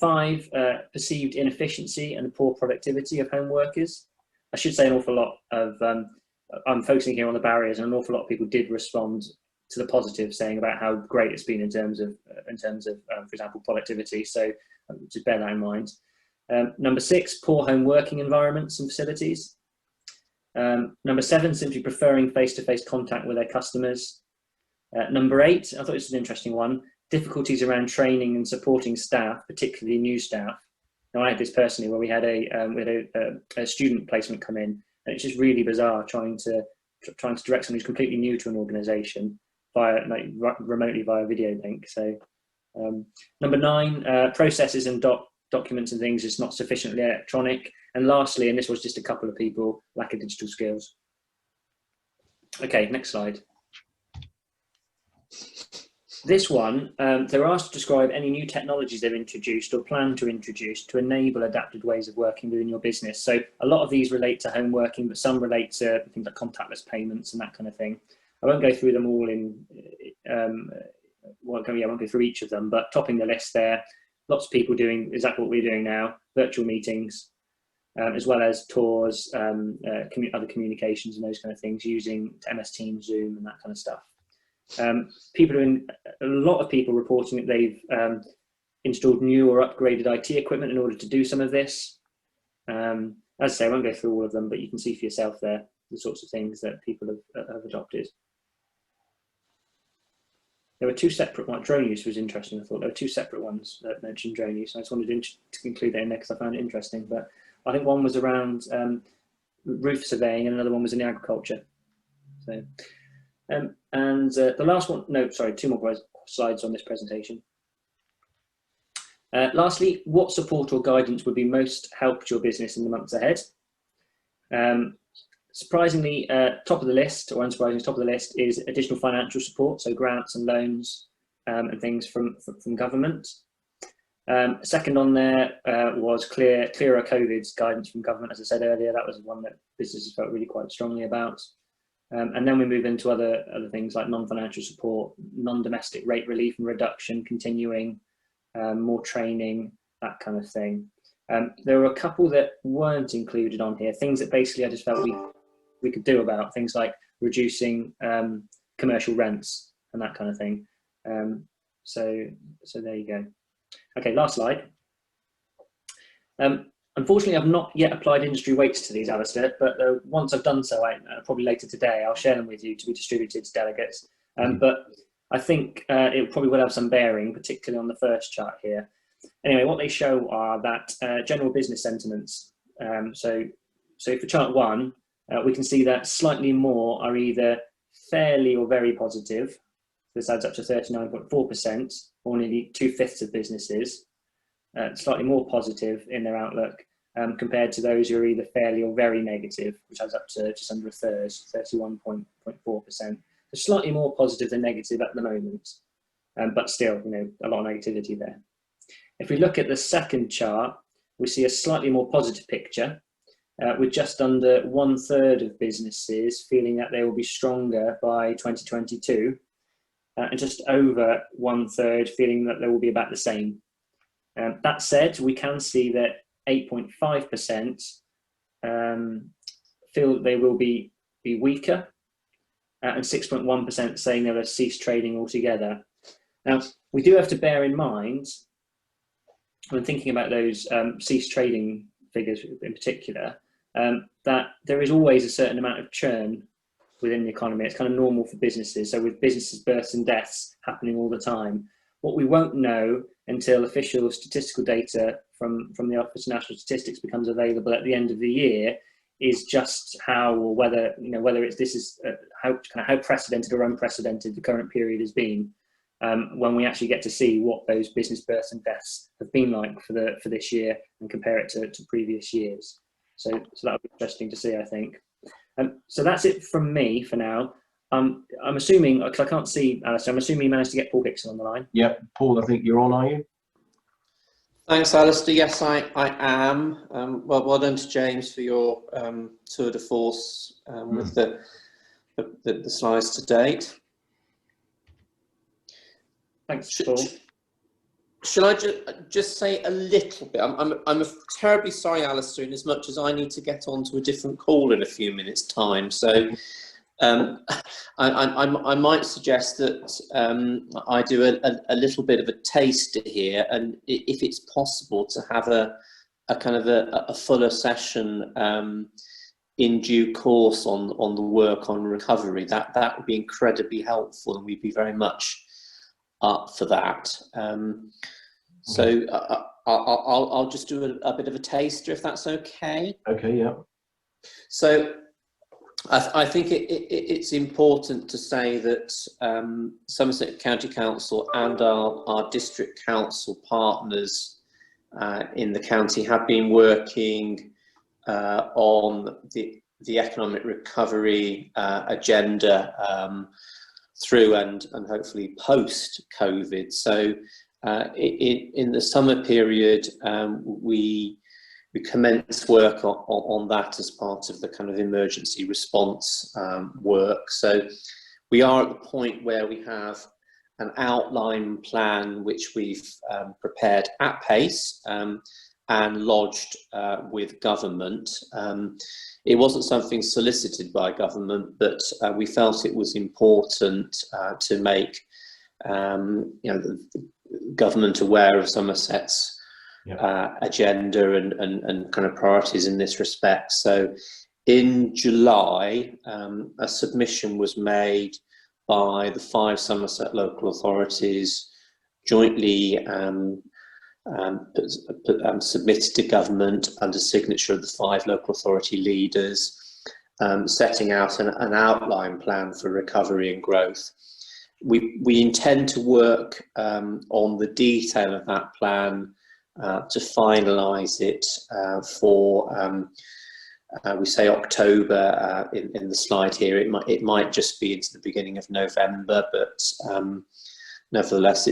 S4: 5, perceived inefficiency and poor productivity of home workers. I should say an awful lot of, I'm focusing here on the barriers, and an awful lot of people did respond to the positive, saying about how great it's been in terms of for example, productivity. So just bear that in mind. Number 6, poor home working environments and facilities. Number 7, simply preferring face-to-face contact with their customers. Number 8, I thought this was an interesting one, difficulties around training and supporting staff, particularly new staff. Now, I had this personally where we had a student placement come in, and it's just really bizarre trying to direct someone who's completely new to an organisation remotely via video link. So number 9, processes and documents and things is not sufficiently electronic. And lastly, and this was just a couple of people, lack of digital skills. Okay, next slide. This one, they're asked to describe any new technologies they've introduced or plan to introduce to enable adapted ways of working within your business. So a lot of these relate to home working, but some relate to things like contactless payments and that kind of thing. I won't go through them all I won't go through each of them, but topping the list there, lots of people doing exactly what we're doing now, virtual meetings, as well as tours, other communications and those kind of things using MS Teams, Zoom and that kind of stuff. A lot of people reporting that they've installed new or upgraded IT equipment in order to do some of this. As I say, I won't go through all of them, but you can see for yourself there the sorts of things that people have adopted. There were 2 separate ones. Drone use was interesting. I thought there were 2 separate ones that mentioned drone use. I just wanted to include that in there because I found it interesting. But I think one was around roof surveying and another one was in agriculture. So, the last one, no, sorry, 2 more slides on this presentation. Lastly, what support or guidance would be most helped your business in the months ahead? Surprisingly, top of the list, or unsurprisingly, top of the list is additional financial support, so grants and loans and things from government. Second on there was clearer COVID's guidance from government. As I said earlier, that was one that businesses felt really quite strongly about. And then we move into other things like non-financial support, non-domestic rate relief and reduction, continuing, more training, that kind of thing. There were a couple that weren't included on here, things that basically I just felt we could do about, things like reducing commercial rents and that kind of thing. So there you go. Okay, last slide. Unfortunately, I've not yet applied industry weights to these, Alistair, but once I've done so, probably later today, I'll share them with you to be distributed to delegates. But I think it probably will have some bearing, particularly on the first chart here. Anyway, what they show are that general business sentiments. So for chart 1, we can see that slightly more are either fairly or very positive. This adds up to 39.4%, or nearly 2/5 of businesses, slightly more positive in their outlook, compared to those who are either fairly or very negative, which adds up to just under a third, 31.4%. So slightly more positive than negative at the moment, but still, a lot of negativity there. If we look at the second chart, we see a slightly more positive picture, with just under 1/3 of businesses feeling that they will be stronger by 2022, and just over 1/3 feeling that they will be about the same. That said, we can see that 8.5% feel that they will be weaker, and 6.1% saying they will cease trading altogether. Now, we do have to bear in mind, when thinking about those cease trading figures in particular, that there is always a certain amount of churn within the economy. It's kind of normal for businesses. So with businesses' births and deaths happening all the time, what we won't know until official statistical data from the Office of National Statistics becomes available at the end of the year is just how, or whether how precedented or unprecedented the current period has been, when we actually get to see what those business births and deaths have been like for this year and compare it to previous years. So that'll be interesting to see, I think. So that's it from me for now. I'm assuming, because I can't see Alistair, I'm assuming you managed to get Paul Hickson on the line.
S1: Yep, Paul, I think you're on, are you?
S11: Thanks, Alistair. Yes, I am. Well done to James for your tour de force with the slides to date.
S4: Thanks, Paul.
S11: Shall I just say a little bit? I'm terribly sorry, Alistair, in as much as I need to get on to a different call in a few minutes' time. So I might suggest that I do a little bit of a taster here, and if it's possible to have a kind of a fuller session in due course on the work on recovery, that would be incredibly helpful, and we'd be very much up for that. So I'll just do a bit of a taster, if that's okay.
S1: Okay, yeah.
S11: So I think it's important to say that Somerset County Council and our district council partners in the county have been working on the economic recovery agenda through and hopefully post-COVID. So in the summer period, we commenced work on that as part of the kind of emergency response work. So we are at the point where we have an outline plan which we've prepared at pace and lodged with government. It wasn't something solicited by government, but we felt it was important to make the government aware of Somerset's agenda and kind of priorities in this respect. So in July, a submission was made by the 5 Somerset local authorities, jointly submitted to government under signature of the 5 local authority leaders, setting out an outline plan for recovery and growth. We intend to work on the detail of that plan to finalise it for we say October in the slide here. It might just be into the beginning of November, but nevertheless,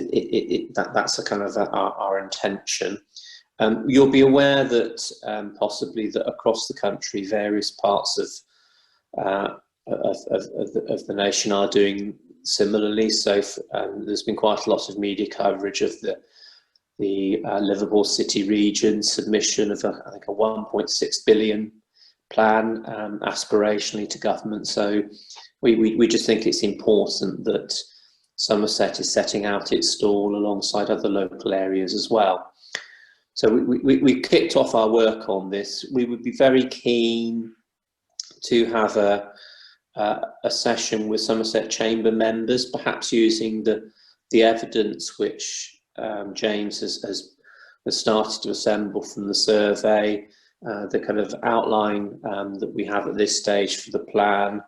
S11: that's a kind of our intention. You'll be aware that possibly that across the country, various parts of the nation are doing similarly. So there's been quite a lot of media coverage of the Liverpool City region submission of I think a 1.6 billion plan aspirationally to government. So we just think it's important that Somerset is setting out its stall alongside other local areas as well. So we kicked off our work on this. We would be very keen to have a a session with Somerset Chamber members, perhaps using the evidence which James has started to assemble from the survey, the kind of outline that we have at this stage for the plan,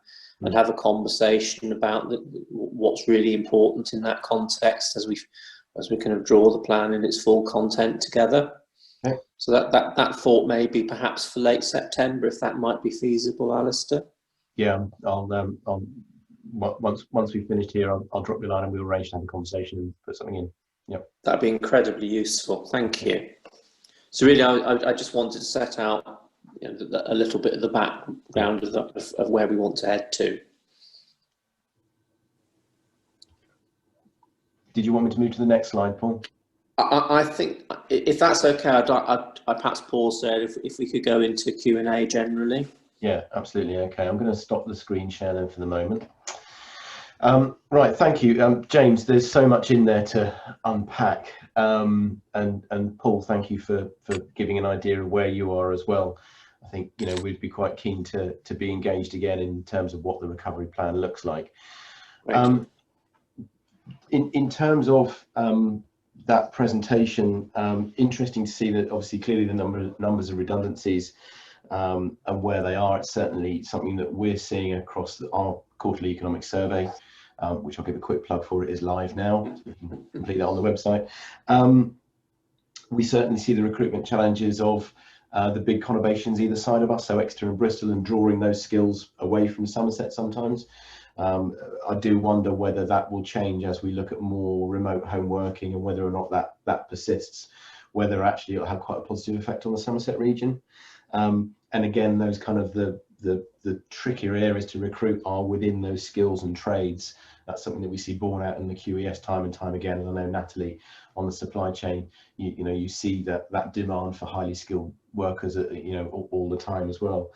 S11: and have a conversation about what's really important in that context as we kind of draw the plan in its full content together.
S1: Okay.
S11: So that thought may be perhaps for late September, if that might be feasible, Alistair.
S1: Yeah, I'll once we've finished here, I'll drop you a line and we'll arrange to have a conversation and put something in. Yep.
S11: That'd be incredibly useful. Thank you. So really, I just wanted to set out a little bit of the background of where we want to head to.
S1: Did you want me to move to the next slide, Paul?
S11: I think, if that's okay, I'd perhaps pause there if we could go into Q&A generally.
S1: Yeah, absolutely. Okay, I'm going to stop the screen share then for the moment. Right, thank you, James. There's so much in there to unpack, and Paul, thank you for giving an idea of where you are as well. I think we'd be quite keen to be engaged again in terms of what the recovery plan looks like. In terms of that presentation, interesting to see that obviously clearly the numbers of redundancies and where they are. It's certainly something that we're seeing across our quarterly economic survey, which I'll give a quick plug for. It is live now, so you can complete that on the website. We certainly see the recruitment challenges of the big conurbations either side of us, so Exeter and Bristol, and drawing those skills away from Somerset sometimes. I do wonder whether that will change as we look at more remote home working, and whether or not that persists, whether actually it'll have quite a positive effect on the Somerset region. And again, those kind of the trickier areas to recruit are within those skills and trades. That's something that we see borne out in the QES time and time again. And I know, Natalie, on the supply chain, you see that demand for highly skilled workers, all the time as well.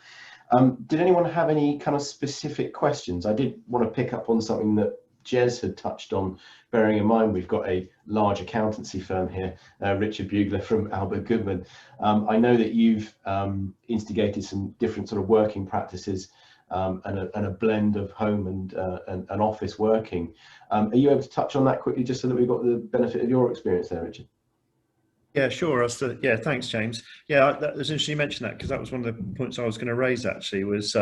S1: Did anyone have any kind of specific questions? I did want to pick up on something that Jez had touched on, bearing in mind we've got a large accountancy firm here, Richard Bugler from Albert Goodman. I know that you've instigated some different sort of working practices and a blend of home and office working. Are you able to touch on that quickly, just so that we've got the benefit of your experience there, Richard?
S12: Yeah, sure. Yeah, thanks, James. Yeah, that was interesting you mentioned that, because that was one of the points I was going to raise. Actually, was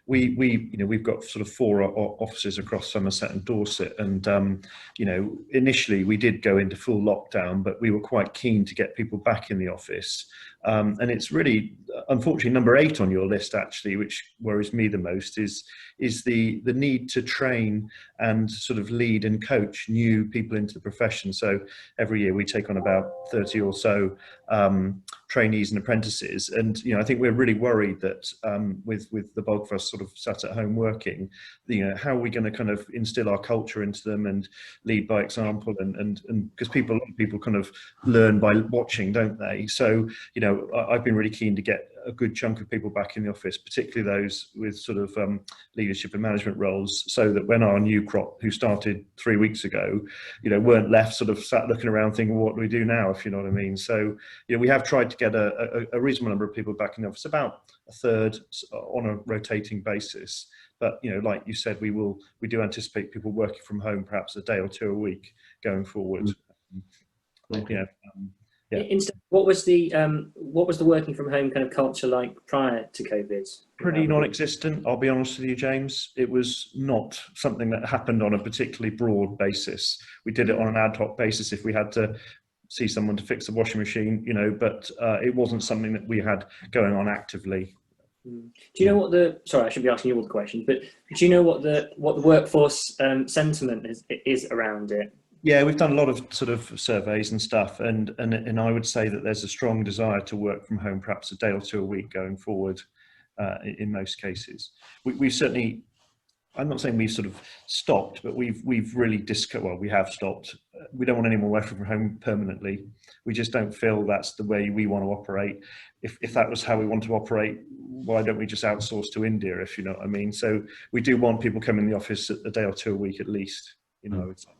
S12: we've got sort of 4 offices across Somerset and Dorset, and initially we did go into full lockdown, but we were quite keen to get people back in the office. And it's really, unfortunately, number 8 on your list, actually, which worries me the most, is the need to train and sort of lead and coach new people into the profession. So every year we take on about 30 or so trainees and apprentices, and I think we're really worried that with the bulk of us sort of sat at home working, how are we going to kind of instill our culture into them and lead by example, and because a lot of people kind of learn by watching, don't they? So I've been really keen to get a good chunk of people back in the office, particularly those with sort of leadership and management roles, so that when our new crop, who started 3 weeks ago, weren't left sort of sat looking around thinking, well, what do we do now, if you know what I mean? So we have tried to get a reasonable number of people back in the office, about a third on a rotating basis. But like you said, we do anticipate people working from home perhaps a day or 2 a week going forward.
S1: Okay.
S12: Yeah.
S4: What was the working from home kind of culture like prior to COVID?
S12: Pretty non-existent, I'll be honest with you, James. It was not something that happened on a particularly broad basis. We did it on an ad hoc basis if we had to see someone to fix the washing machine, but it wasn't something that we had going on actively.
S4: Do you know what sorry, I should be asking you all the questions, but do you know what the workforce sentiment is around it?
S12: Yeah, we've done a lot of sort of surveys and stuff, and I would say that there's a strong desire to work from home perhaps a day or 2 a week going forward in most cases. We've certainly, I'm not saying we've sort of stopped, but we've really we have stopped. We don't want anyone working from home permanently. We just don't feel that's the way we want to operate. If that was how we want to operate, why don't we just outsource to India, if you know what I mean? So we do want people coming in the office a day or 2 a week at least, I would say.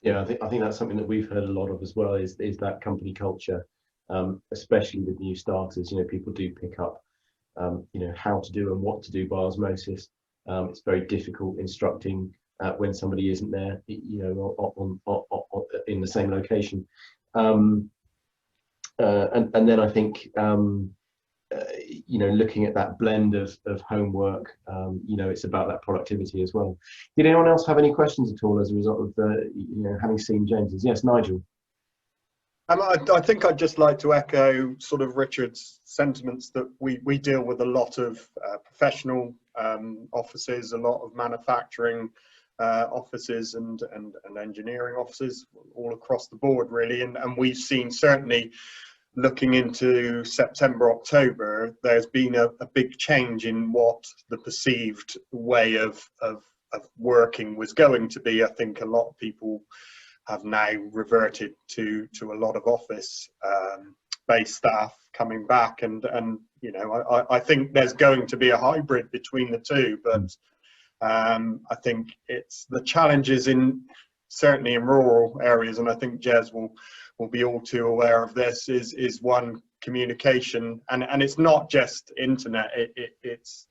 S1: Yeah, I think that's something that we've heard a lot of as well, is that company culture, especially with new starters. People do pick up, how to do and what to do by osmosis. It's very difficult instructing when somebody isn't there, you know, in the same location. And then I think, you know, looking at that blend of homework, you know, it's about that productivity as well. Did anyone else have any questions at all as a result of you know, having seen James's? Yes, Nigel.
S5: I think I'd just like to echo sort of Richard's sentiments that we deal with a lot of professional offices, a lot of manufacturing offices and engineering offices all across the board really, and we've seen, certainly looking into September, October, there's been a big change in what the perceived way of working was going to be. I think a lot of people have now reverted to a lot of office based staff coming back, and you know, I think there's going to be a hybrid between the two, but I think it's the challenges in certainly in rural areas, and I think Jez will be all too aware of this, is one, communication, and it's not just internet, it's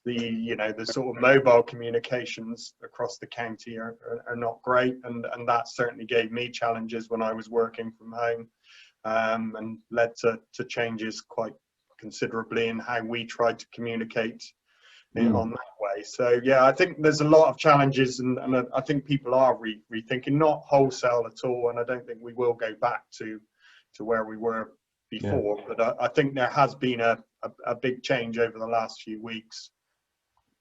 S5: the, you know, the sort of mobile communications across the county are not great, and that certainly gave me challenges when I was working from home, and led to changes quite considerably in how we tried to communicate on that way. So yeah, I think there's a lot of challenges, and I think people are rethinking, not wholesale at all, and I don't think we will go back to where we were before, yeah. But I think there has been a big change over the last few weeks,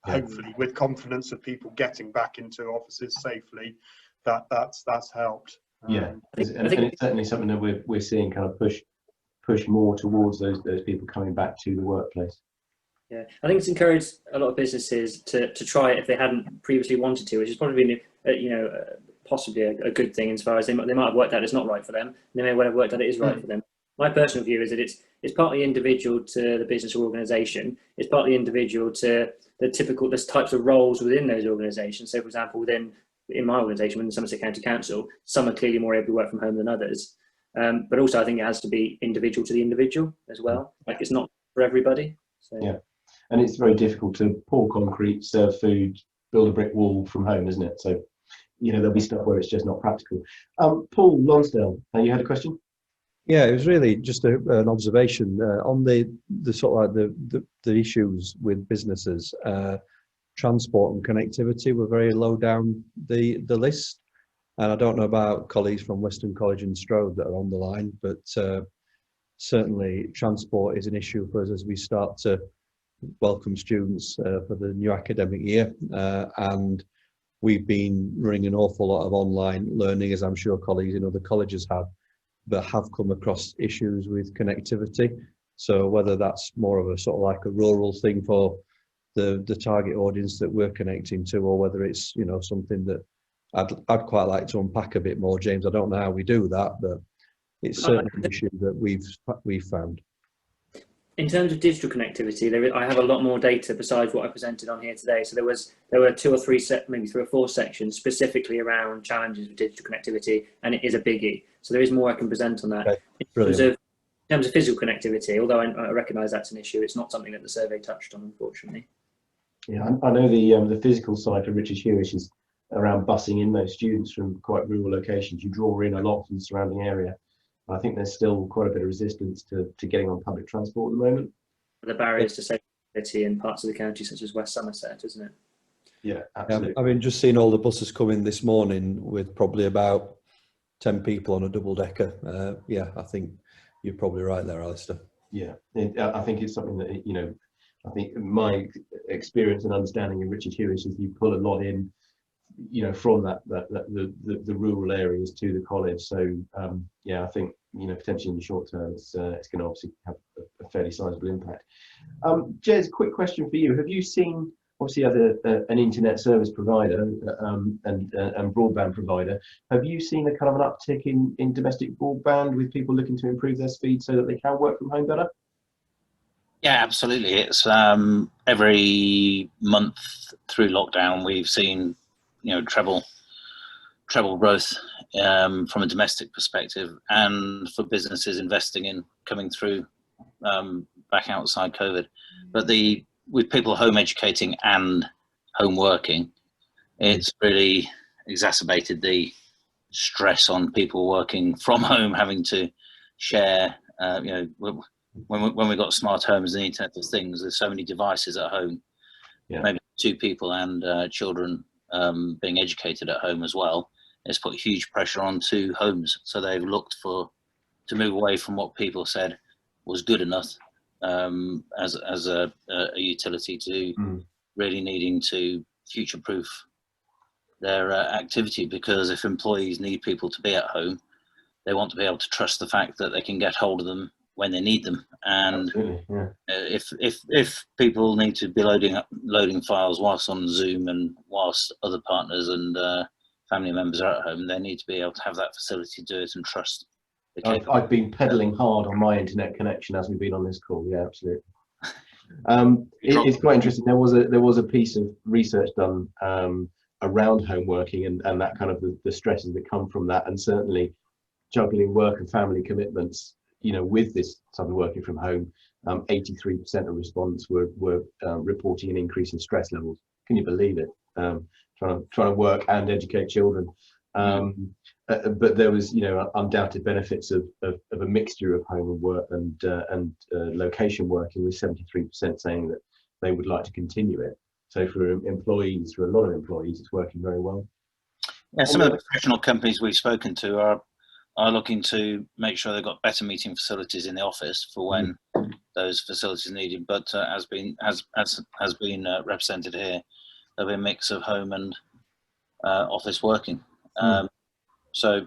S5: yeah. Hopefully with confidence of people getting back into offices safely, that's helped.
S1: Yeah, and it's certainly something that we're seeing kind of push more towards those people coming back to the workplace.
S4: Yeah, I think it's encouraged a lot of businesses to try it if they hadn't previously wanted to, which has probably been, you know, possibly a good thing, as far as they might have worked out it's not right for them, and they may well have worked out it is right for them. My personal view is that it's partly individual to the business or organisation. It's partly individual to the types of roles within those organisations. So, for example, in my organisation, within the Somerset County Council, some are clearly more able to work from home than others. But also, I think it has to be individual to the individual as well. Like, it's not for everybody. So. Yeah.
S1: And it's very difficult to pour concrete, serve food, build a brick wall from home, isn't it? So, you know, there'll be stuff where it's just not practical. Paul Lonsdale, you had a question?
S9: Yeah, it was really just an observation on the sort of like the issues with businesses. Transport and connectivity were very low down the list, and I don't know about colleagues from Western College and Strode that are on the line, but certainly transport is an issue for us as we start to welcome students for the new academic year, and we've been running an awful lot of online learning, as I'm sure colleagues in other colleges have, but have come across issues with connectivity. So whether that's more of a sort of like a rural thing for the target audience that we're connecting to, or whether it's, you know, something that I'd quite like to unpack a bit more, James. I don't know how we do that, but it's certainly an issue that we've found.
S4: In terms of digital connectivity, I have a lot more data besides what I presented on here today. So there were maybe 3 or 4 sections specifically around challenges with digital connectivity, and it is a biggie. So there is more I can present on that.
S9: Okay.
S4: In terms of physical connectivity, although I recognise that's an issue, it's not something that the survey touched on, unfortunately.
S1: Yeah, I know the physical side for Richard Hewish is around bussing in those students from quite rural locations. You draw in a lot from the surrounding area. I think there's still quite a bit of resistance to getting on public transport at the moment.
S4: The barriers to safety in parts of the county, such as West Somerset, isn't it?
S1: Yeah, absolutely.
S9: I mean, just seeing all the buses come in this morning with probably about 10 people on a double decker. Yeah, I think you're probably right there, Alistair.
S1: Yeah, I think it's something that, you know, I think my experience and understanding of Richard Hewish is you pull a lot in, you know, from the rural areas to the college. So yeah, I think, you know, potentially in the short term, it's going to obviously have a fairly sizable impact. Jez, quick question for you: have you seen, obviously as an internet service provider and broadband provider, have you seen a kind of an uptick in domestic broadband with people looking to improve their speed so that they can work from home better?
S7: Yeah, absolutely. It's every month through lockdown we've seen, you know, treble growth from a domestic perspective, and for businesses investing in coming through back outside COVID. But with people home educating and home working, it's really exacerbated the stress on people working from home, having to share, when we got smart homes and the Internet of Things, there's so many devices at home, maybe 2 people and children being educated at home as well. It's put huge pressure onto homes. So they've looked to move away from what people said was good enough as a utility to really needing to future-proof their activity, because if employees need people to be at home, they want to be able to trust the fact that they can get hold of them when they need them. And if people need to be loading files whilst on Zoom and whilst other partners and family members are at home, they need to be able to have that facility to do it and trust.
S1: I've been pedaling hard on my internet connection as we've been on this call. Yeah, absolutely. It's quite interesting. There was a piece of research done around home working and that kind of the stresses that come from that, and certainly juggling work and family commitments, with this type of working from home. 83% of respondents were reporting an increase in stress levels. Can you believe it? Trying to work and educate children. But there was, undoubted benefits of a mixture of home and work and location working, with 73% saying that they would like to continue it. So for employees, for a lot of employees, it's working very well.
S7: Yeah, some of the professional companies we've spoken to are looking to make sure they've got better meeting facilities in the office for when those facilities are needed. But has been represented here, there'll be a mix of home and office working. So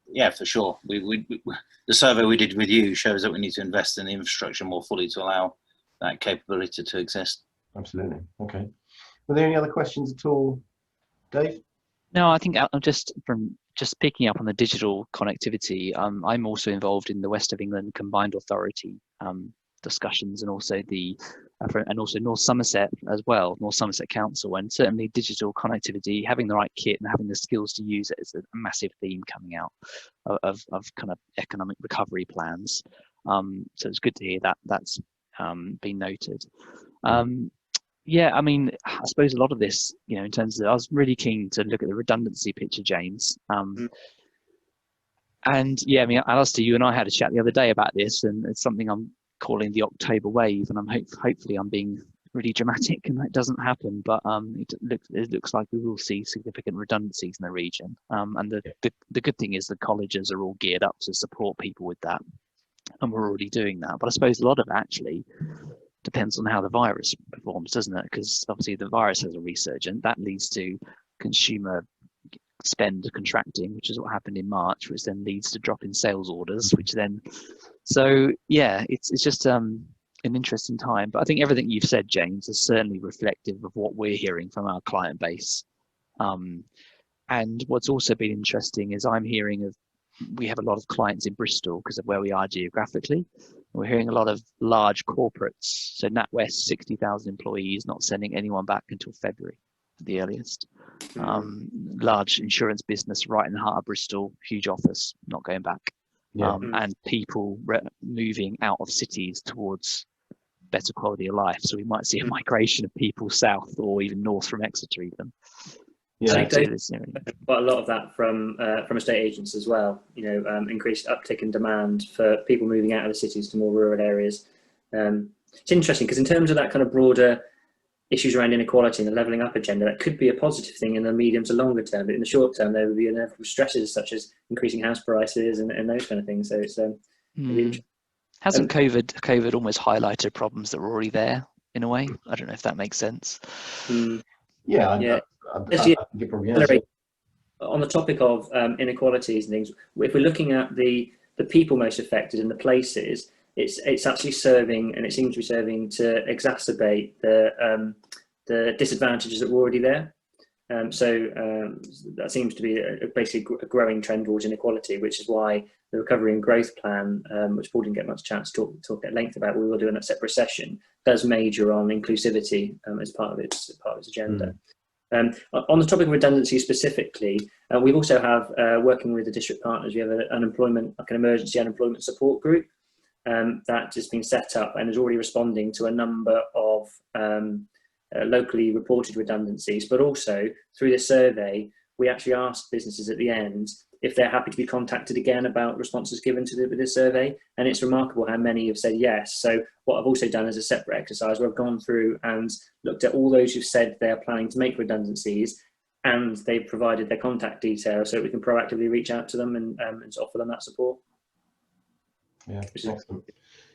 S7: yeah, for sure. We the survey we did with you shows that we need to invest in the infrastructure more fully to allow that capability to exist.
S1: Absolutely. Okay. Were there any other questions at all, Dave?
S10: No, I think I'm just picking up on the digital connectivity. I'm also involved in the West of England Combined Authority discussions, and also North Somerset as well, North Somerset Council, and certainly digital connectivity, having the right kit and having the skills to use it is a massive theme coming out of kind of economic recovery plans. So it's good to hear that that's been noted. Yeah, I mean, I suppose a lot of this, in terms of, I was really keen to look at the redundancy picture, James. And yeah, I mean, Alistair, you and I had a chat the other day about this, and it's something I'm calling the October wave, and hopefully I'm being really dramatic and that doesn't happen, but it looks like we will see significant redundancies in the region. And the good thing is the colleges are all geared up to support people with that, and we're already doing that. But I suppose a lot of it actually depends on how the virus performs, doesn't it? Because obviously the virus has a resurgence that leads to consumer spend contracting, which is what happened in March, which then leads to drop in sales orders, which then, so yeah, it's just an interesting time. But I think everything you've said, James, is certainly reflective of what we're hearing from our client base. And what's also been interesting is I'm hearing of, we have a lot of clients in Bristol because of where we are geographically. We're hearing a lot of large corporates. So NatWest, 60,000 employees, not sending anyone back until February at the earliest. Large insurance business right in the heart of Bristol, huge office, not going back. And people moving out of cities towards better quality of life. So we might see a migration of people south or even north from Exeter even.
S4: Yeah, quite a lot of that from estate agents as well. Increased uptick in demand for people moving out of the cities to more rural areas. It's interesting because in terms of that kind of broader issues around inequality and the levelling up agenda, that could be a positive thing in the medium to longer term. But in the short term, there would be inevitable stresses such as increasing house prices and those kind of things. So it's
S10: hasn't COVID almost highlighted problems that were already there in a way? I don't know if that makes sense.
S1: I think it probably has.
S4: On the topic of inequalities and things, if we're looking at the people most affected in the places, it's actually serving, and it seems to be serving to exacerbate the disadvantages that were already there. That seems to be basically a growing trend towards inequality, which is why the Recovery and Growth Plan, which Paul didn't get much chance to talk at length about, we will do in a separate session, does major on inclusivity as part of its agenda. On the topic of redundancy specifically, we also have, working with the district partners, we have an emergency unemployment support group that has been set up and is already responding to a number of locally reported redundancies, but also through the survey, we actually asked businesses at the end if they're happy to be contacted again about responses given to the survey. And it's remarkable how many have said yes. So what I've also done as a separate exercise, where I've gone through and looked at all those who've said they're planning to make redundancies, and they've provided their contact details so we can proactively reach out to them and offer them that support.
S1: Yeah, excellent.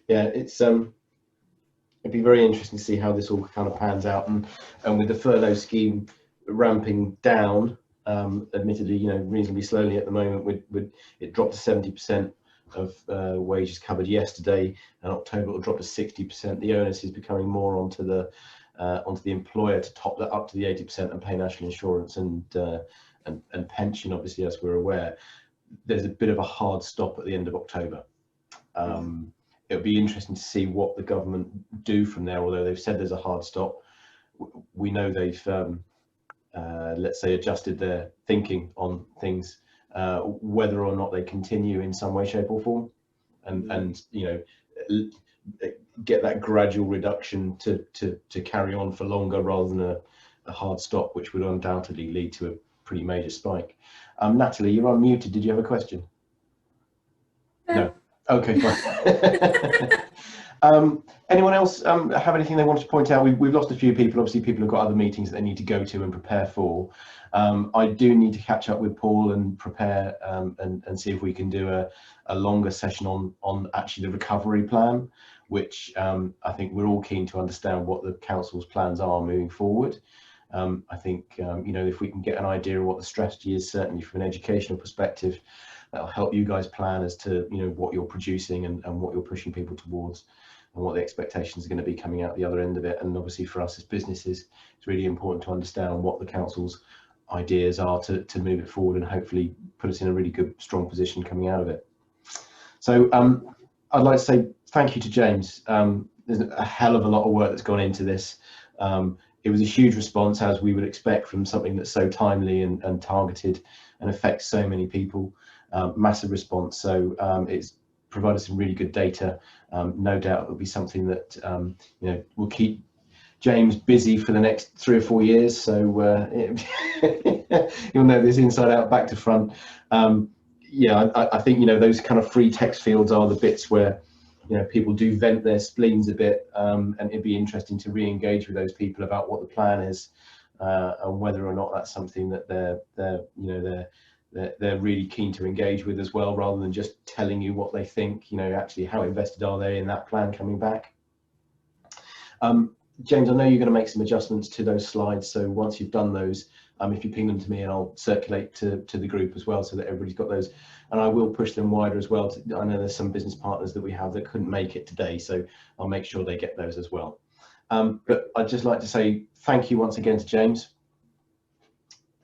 S1: Yeah, it's it'd be very interesting to see how this all kind of pans out, and with the furlough scheme ramping down, admittedly, you know, reasonably slowly at the moment. It dropped to 70% of wages covered yesterday, and October will drop to 60%. The onus is becoming more onto the employer to top that up to the 80% and pay national insurance and pension. Obviously, as we're aware, there's a bit of a hard stop at the end of October. It'll be interesting to see what the government do from there. Although they've said there's a hard stop, we know they've let's say adjusted their thinking on things, whether or not they continue in some way, shape or form, and you know, get that gradual reduction to carry on for longer rather than a hard stop, which would undoubtedly lead to a pretty major spike. Natalie, you're unmuted. Did you have a question? No. Okay, fine. Anyone else have anything they wanted to point out? We've lost a few people. Obviously, people have got other meetings that they need to go to and prepare for. I do need to catch up with Paul and prepare and see if we can do a longer session on actually the recovery plan, which I think we're all keen to understand what the council's plans are moving forward. I think you know, if we can get an idea of what the strategy is, certainly from an educational perspective, that'll help you guys plan as to, you know, what you're producing and what you're pushing people towards, and what the expectations are going to be coming out the other end of it. And obviously for us as businesses, it's really important to understand what the council's ideas are to move it forward and hopefully put us in a really good, strong position coming out of it. So I'd like to say thank you to James. There's a hell of a lot of work that's gone into this. It was a huge response, as we would expect from something that's so timely and targeted and affects so many people. Massive response. So it's provided some really good data. No doubt it'll be something that you know, will keep James busy for the next 3 or 4 years. So you'll know this inside out, back to front. Yeah, I think, you know, those kind of free text fields are the bits where, you know, people do vent their spleens a bit, and it'd be interesting to re-engage with those people about what the plan is, and whether or not that's something that they're really keen to engage with as well, rather than just telling you what they think. You know, actually how invested are they in that plan coming back? James, I know you're going to make some adjustments to those slides, so once you've done those, if you ping them to me, and I'll circulate to the group as well, so that everybody's got those, and I will push them wider as well. I know there's some business partners that we have that couldn't make it today, so I'll make sure they get those as well. But I'd just like to say thank you once again to James.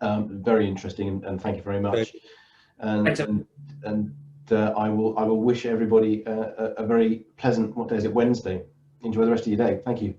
S1: Very interesting, and thank you very much. And I will wish everybody a very pleasant, what day is it, Wednesday. Enjoy the rest of your day. Thank you.